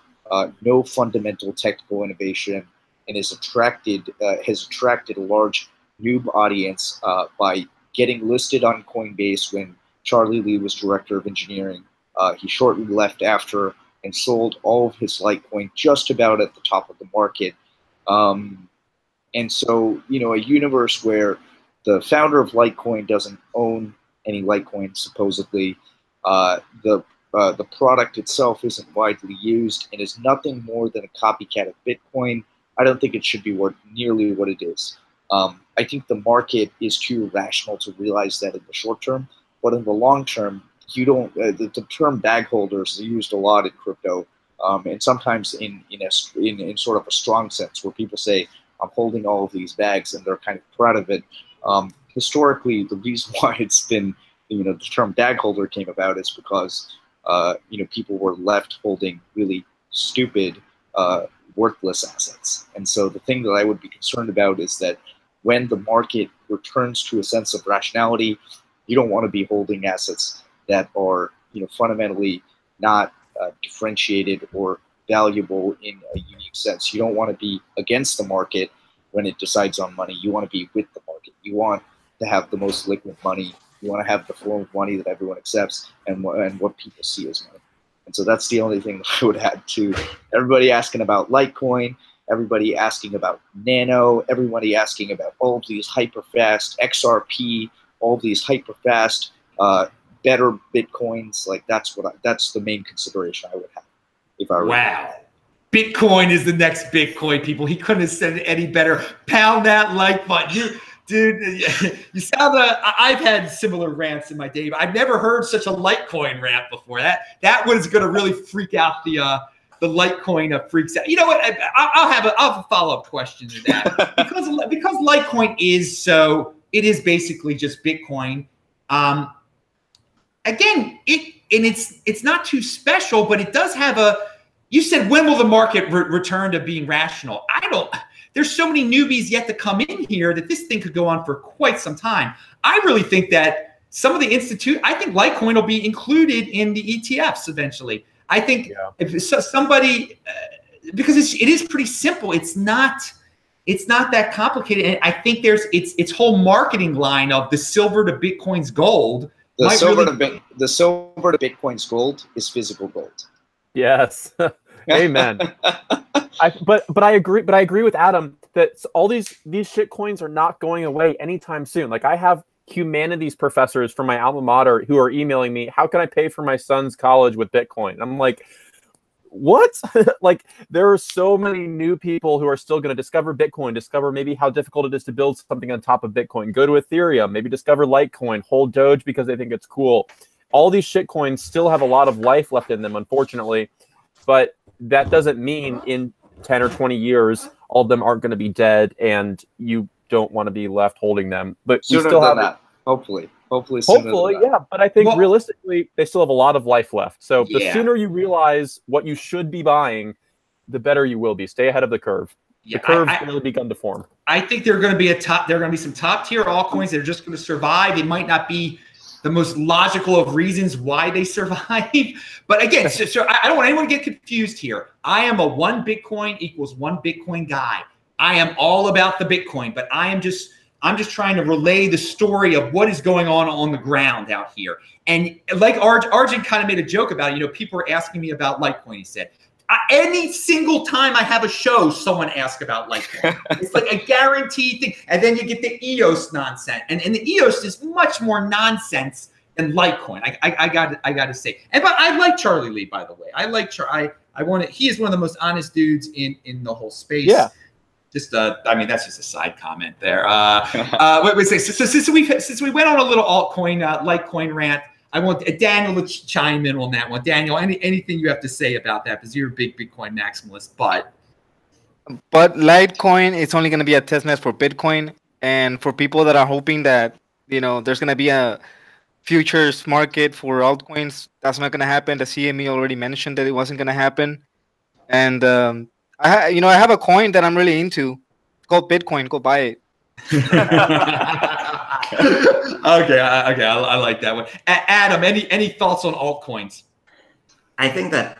no fundamental technical innovation and has attracted a large noob audience by getting listed on Coinbase when Charlie Lee was director of engineering. He shortly left after and sold all of his Litecoin just about at the top of the market. And so, you know, a universe where the founder of Litecoin doesn't own any Litecoin, supposedly, the product itself isn't widely used and is nothing more than a copycat of Bitcoin, I don't think it should be worth nearly what it is. I think the market is too irrational to realize that in the short term, but in the long term, you don't. The term bag holders is used a lot in crypto, and sometimes in sort of a strong sense, where people say, "I'm holding all of these bags," and they're kind of proud of it. Historically, the reason why it's been, you know, the term bag holder came about is because you know, people were left holding really stupid, worthless assets. And so the thing that I would be concerned about is that when the market returns to a sense of rationality, you don't want to be holding assets that are, you know, fundamentally not differentiated or valuable in a unique sense. You don't want to be against the market when it decides on money. You want to be with the market. You want to have the most liquid money. You want to have the form of money that everyone accepts and what people see as money. And so that's the only thing that I would add to everybody asking about Litecoin, everybody asking about Nano, everybody asking about all of these hyper fast XRP, all of these hyper fast better Bitcoins. Like that's the main consideration I would have if I were. Wow. Bitcoin is the next Bitcoin, people. He couldn't have said it any better. Pound that like button. Dude, you sound I've had similar rants in my day, but I've never heard such a Litecoin rant before. That was going to really freak out the Litecoin freaks out. You know what? I'll have a follow-up question to that because Litecoin it is basically just Bitcoin. Again, it's not too special, but it does have you said, when will the market return to being rational? There's so many newbies yet to come in here that this thing could go on for quite some time. I really think that some of the I think Litecoin will be included in the ETFs eventually. I think if somebody, because it is pretty simple. It's not that complicated. And I think there's its whole marketing line of the silver to Bitcoin's gold. The silver to Bitcoin's gold is physical gold. Yes. Amen. But I agree with Adam that all these shit coins are not going away anytime soon. Like I have humanities professors from my alma mater who are emailing me, how can I pay for my son's college with Bitcoin? And I'm like, what? Like there are so many new people who are still going to discover Bitcoin, discover maybe how difficult it is to build something on top of Bitcoin, go to Ethereum, maybe discover Litecoin, hold Doge because they think it's cool. All these shit coins still have a lot of life left in them, unfortunately. But that doesn't mean in 10 or 20 years, all of them aren't going to be dead and you don't want to be left holding them. But we still have that. Hopefully, yeah. But I think realistically, they still have a lot of life left. So the sooner you realize what you should be buying, the better you will be. Stay ahead of the curve. The curve's really begun to form. I think there are going to be some top tier altcoins that are just going to survive. It might not be the most logical of reasons why they survive. But again, so I don't want anyone to get confused here. I am a 1 Bitcoin equals 1 Bitcoin guy. I am all about the Bitcoin, but I'm just trying to relay the story of what is going on the ground out here. And like Arjun kind of made a joke about it, people are asking me about Litecoin, he said. Any single time I have a show, someone asks about Litecoin. It's like a guaranteed thing. And then you get the EOS nonsense. And the EOS is much more nonsense than Litecoin. I got to say. But I like Charlie Lee, by the way. I like he is one of the most honest dudes in the whole space. Yeah. Just that's just a side comment there. So since we went on a little altcoin Litecoin rant, I want Daniel to chime in on that one. Daniel, anything you have to say about that? Because you're a big Bitcoin maximalist, but Litecoin, it's only going to be a testnet for Bitcoin, and for people that are hoping that there's going to be a futures market for altcoins, that's not going to happen. The CME already mentioned that it wasn't going to happen, and I have a coin that I'm really into. It's called Bitcoin. Go buy it. Okay, I like that one. Adam, any thoughts on altcoins? I think that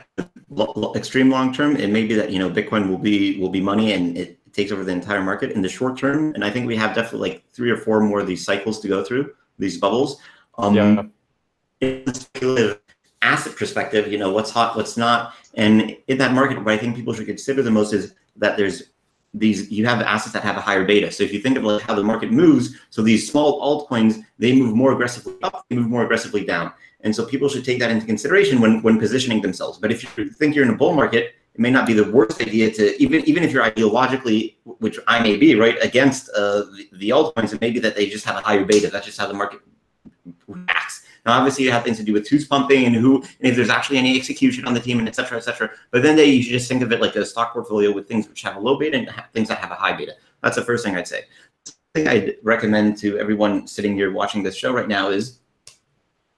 extreme long term, it may be that Bitcoin will be money and it takes over the entire market. In the short term, and I think we have definitely like 3 or 4 more of these cycles to go through, these bubbles. In the speculative asset perspective, what's hot, what's not, and in that market, what I think people should consider the most is that you have assets that have a higher beta. So if you think of like how the market moves, so these small altcoins, they move more aggressively up, they move more aggressively down. And so people should take that into consideration when positioning themselves. But if you think you're in a bull market, it may not be the worst idea to, even if you're ideologically, which I may be, right, against the altcoins, it may be that they just have a higher beta. That's just how the market reacts. Now, obviously, you have things to do with who's pumping and if there's actually any execution on the team and et cetera, et cetera. But then you should just think of it like a stock portfolio with things which have a low beta and things that have a high beta. That's the first thing I'd say. The thing I'd recommend to everyone sitting here watching this show right now is,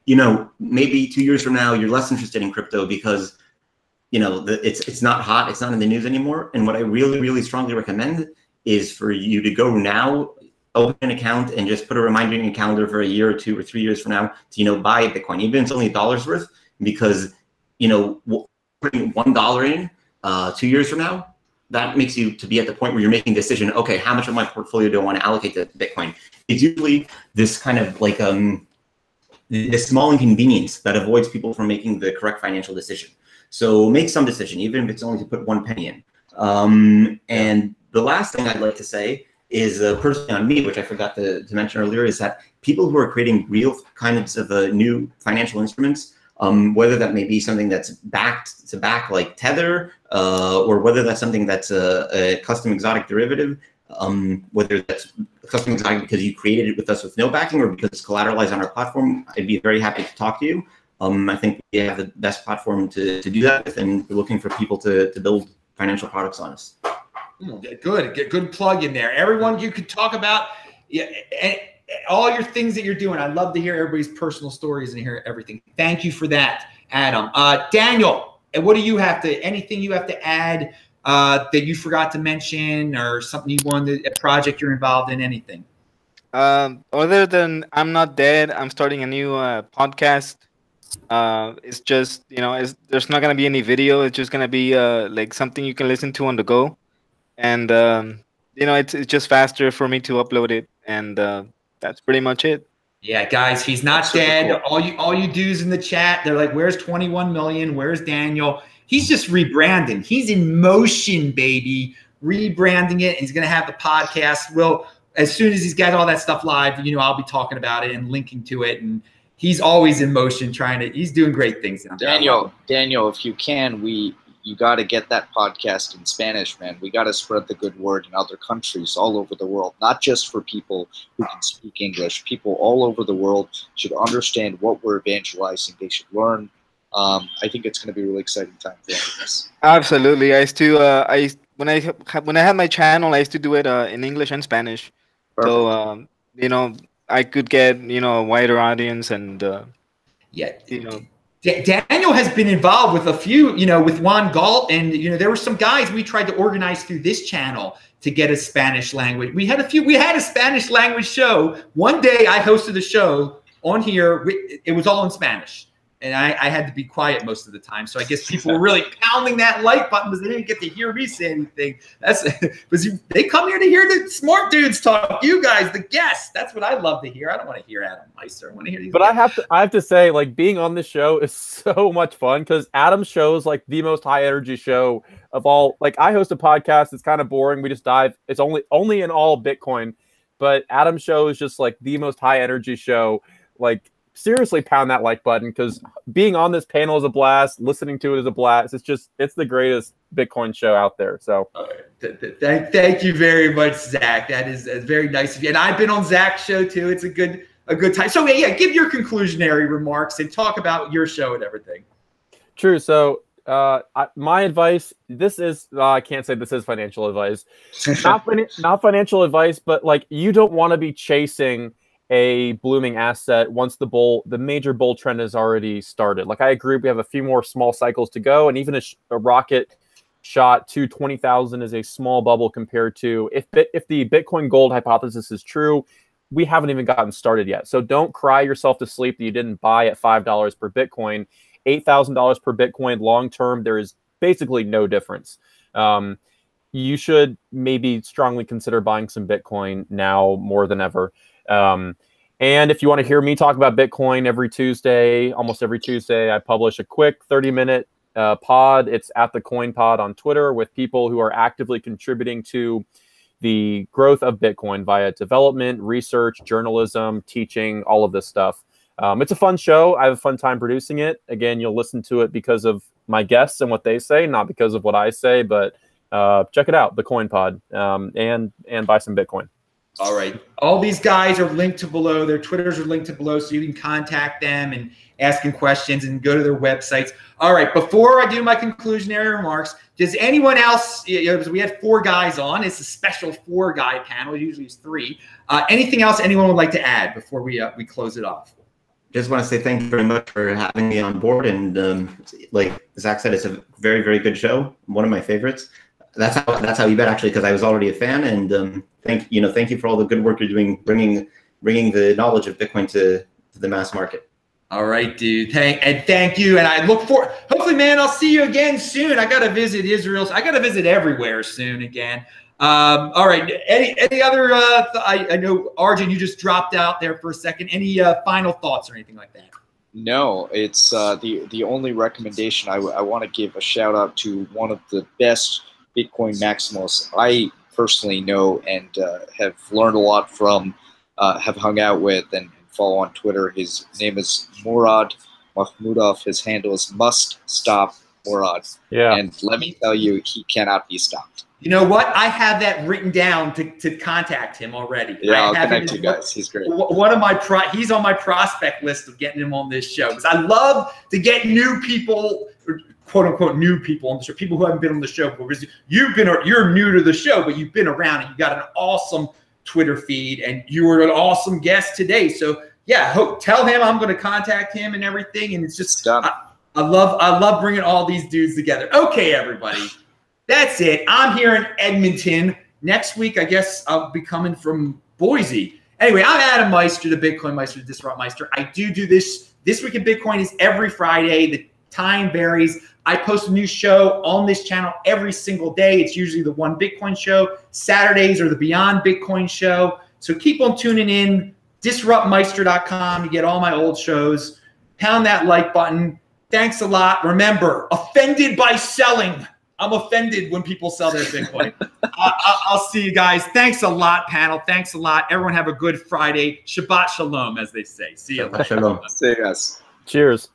maybe 2 years from now, you're less interested in crypto because, it's not hot, it's not in the news anymore. And what I really, really strongly recommend is for you to go now, open an account and just put a reminder in your calendar for a year or 2 or 3 years from now to, buy Bitcoin, even if it's only $1 worth, because, putting $1 in 2 years from now, that makes you to be at the point where you're making a decision, okay, how much of my portfolio do I want to allocate to Bitcoin? It's usually this kind of like the small inconvenience that avoids people from making the correct financial decision. So make some decision, even if it's only to put 1 penny in. And the last thing I'd like to say is personally on me, which I forgot to mention earlier, is that people who are creating real kinds of new financial instruments, whether that may be something that's backed to back like Tether, or whether that's something that's a custom exotic derivative, whether that's custom exotic because you created it with us with no backing or because it's collateralized on our platform, I'd be very happy to talk to you. I think we have the best platform to do that with, and we're looking for people to build financial products on us. Good plug in there. Everyone, you could talk about all your things that you're doing. I'd love to hear everybody's personal stories and hear everything. Thank you for that, Adam. Daniel, what do you have to, anything you have to add that you forgot to mention, or something you wanted, a project you're involved in, anything? Other than I'm not dead, I'm starting a new podcast. It's just, there's not going to be any video. It's just going to be like something you can listen to on the go. And, it's just faster for me to upload it. And that's pretty much it. Yeah, guys, he's not dead. Cool. All you dudes in the chat, they're like, where's 21 million? Where's Daniel? He's just rebranding. He's in motion, baby. Rebranding it. And he's going to have the podcast. Well, as soon as he's got all that stuff live, I'll be talking about it and linking to it. And he's always in motion he's doing great things. Daniel, if you can, you got to get that podcast in Spanish, man. We got to spread the good word in other countries all over the world, not just for people who can speak English. People all over the world should understand what we're evangelizing. They should learn. I think it's going to be a really exciting time for all of us. Absolutely. I used to, when I had my channel, I used to do it in English and Spanish. Perfect. So, I could get, a wider audience and, Daniel has been involved with a few, with Juan Galt, and, there were some guys we tried to organize through this channel to get a Spanish language. We had a Spanish language show. One day I hosted a show on here. It was all in Spanish. And I had to be quiet most of the time. So I guess people were really pounding that like button because they didn't get to hear me say anything. That's because they come here to hear the smart dudes talk. You guys, the guests. That's what I love to hear. I don't want to hear Adam Meister. I want to hear these. But guys. I have to say, like, being on this show is so much fun because Adam's show is like the most high energy show of all. Like, I host a podcast. It's kind of boring. We just dive. It's only in all Bitcoin. But Adam's show is just like the most high energy show. Like, seriously, pound that like button because being on this panel is a blast. Listening to it is a blast. It's the greatest Bitcoin show out there. So thank you very much, Zach. That is very nice of you. And I've been on Zach's show too. It's a good time. So yeah, give your conclusionary remarks and talk about your show and everything. True. So my advice, this is I can't say this is financial advice. not financial advice, but like you don't want to be chasing a blooming asset once the major bull trend has already started. Like, I agree, we have a few more small cycles to go, and even a rocket shot to 20,000 is a small bubble compared to if the Bitcoin gold hypothesis is true, we haven't even gotten started yet. So don't cry yourself to sleep that you didn't buy at $5 per Bitcoin. $8,000 per Bitcoin long term, there is basically no difference. You should maybe strongly consider buying some Bitcoin now more than ever. And if you want to hear me talk about Bitcoin almost every Tuesday, I publish a quick 30-minute pod. It's at the Coin Pod on Twitter with people who are actively contributing to the growth of Bitcoin via development, research, journalism, teaching, all of this stuff. It's a fun show. I have a fun time producing it. Again, you'll listen to it because of my guests and what they say, not because of what I say, but check it out, the Coin Pod, and buy some Bitcoin. All right. All these guys are linked to below. Their Twitters are linked to below, so you can contact them and ask them questions and go to their websites. All right. Before I do my conclusionary remarks, does anyone else, we had 4 guys on. It's a special 4-guy panel. Usually it's 3. Anything else anyone would like to add before we close it off? Just want to say thank you very much for having me on board. And like Zach said, it's a very, very good show. One of my favorites. That's how you bet, actually, because I was already a fan. And thank you for all the good work you're doing, bringing the knowledge of Bitcoin to the mass market. All right, dude. Thank you. And I look forward. Hopefully, man, I'll see you again soon. I got to visit Israel. I got to visit everywhere soon again. All right. Any other? I know Arjun, you just dropped out there for a second. Any final thoughts or anything like that? No, it's the only recommendation I want to give a shout out to one of the best Bitcoin maximalists I personally know and have learned a lot from, have hung out with, and follow on Twitter. His name is Murad Mahmudov. His handle is Must Stop Murad. Yeah. And let me tell you, he cannot be stopped. You know what? I have that written down to contact him already. Yeah, I'll connect you guys. He's great. One of my he's on my prospect list of getting him on this show because I love to get new people, quote unquote new people on the show, people who haven't been on the show before. Because you're new to the show, but you've been around and you got an awesome Twitter feed, and you were an awesome guest today. So yeah, tell him I'm going to contact him and everything. And it's just done. I love bringing all these dudes together. Okay, everybody, that's it. I'm here in Edmonton. Next week, I guess I'll be coming from Boise. Anyway, I'm Adam Meister, the Bitcoin Meister, the Disrupt Meister. I do this. This Week in Bitcoin is every Friday. The time varies. I post a new show on this channel every single day. It's usually the One Bitcoin Show. Saturdays are the Beyond Bitcoin Show. So keep on tuning in. DisruptMeister.com. You get all my old shows. Pound that like button. Thanks a lot. Remember, offended by selling. I'm offended when people sell their Bitcoin. I'll see you guys. Thanks a lot, panel. Thanks a lot. Everyone have a good Friday. Shabbat shalom, as they say. See you later. Shalom. See you guys. Cheers.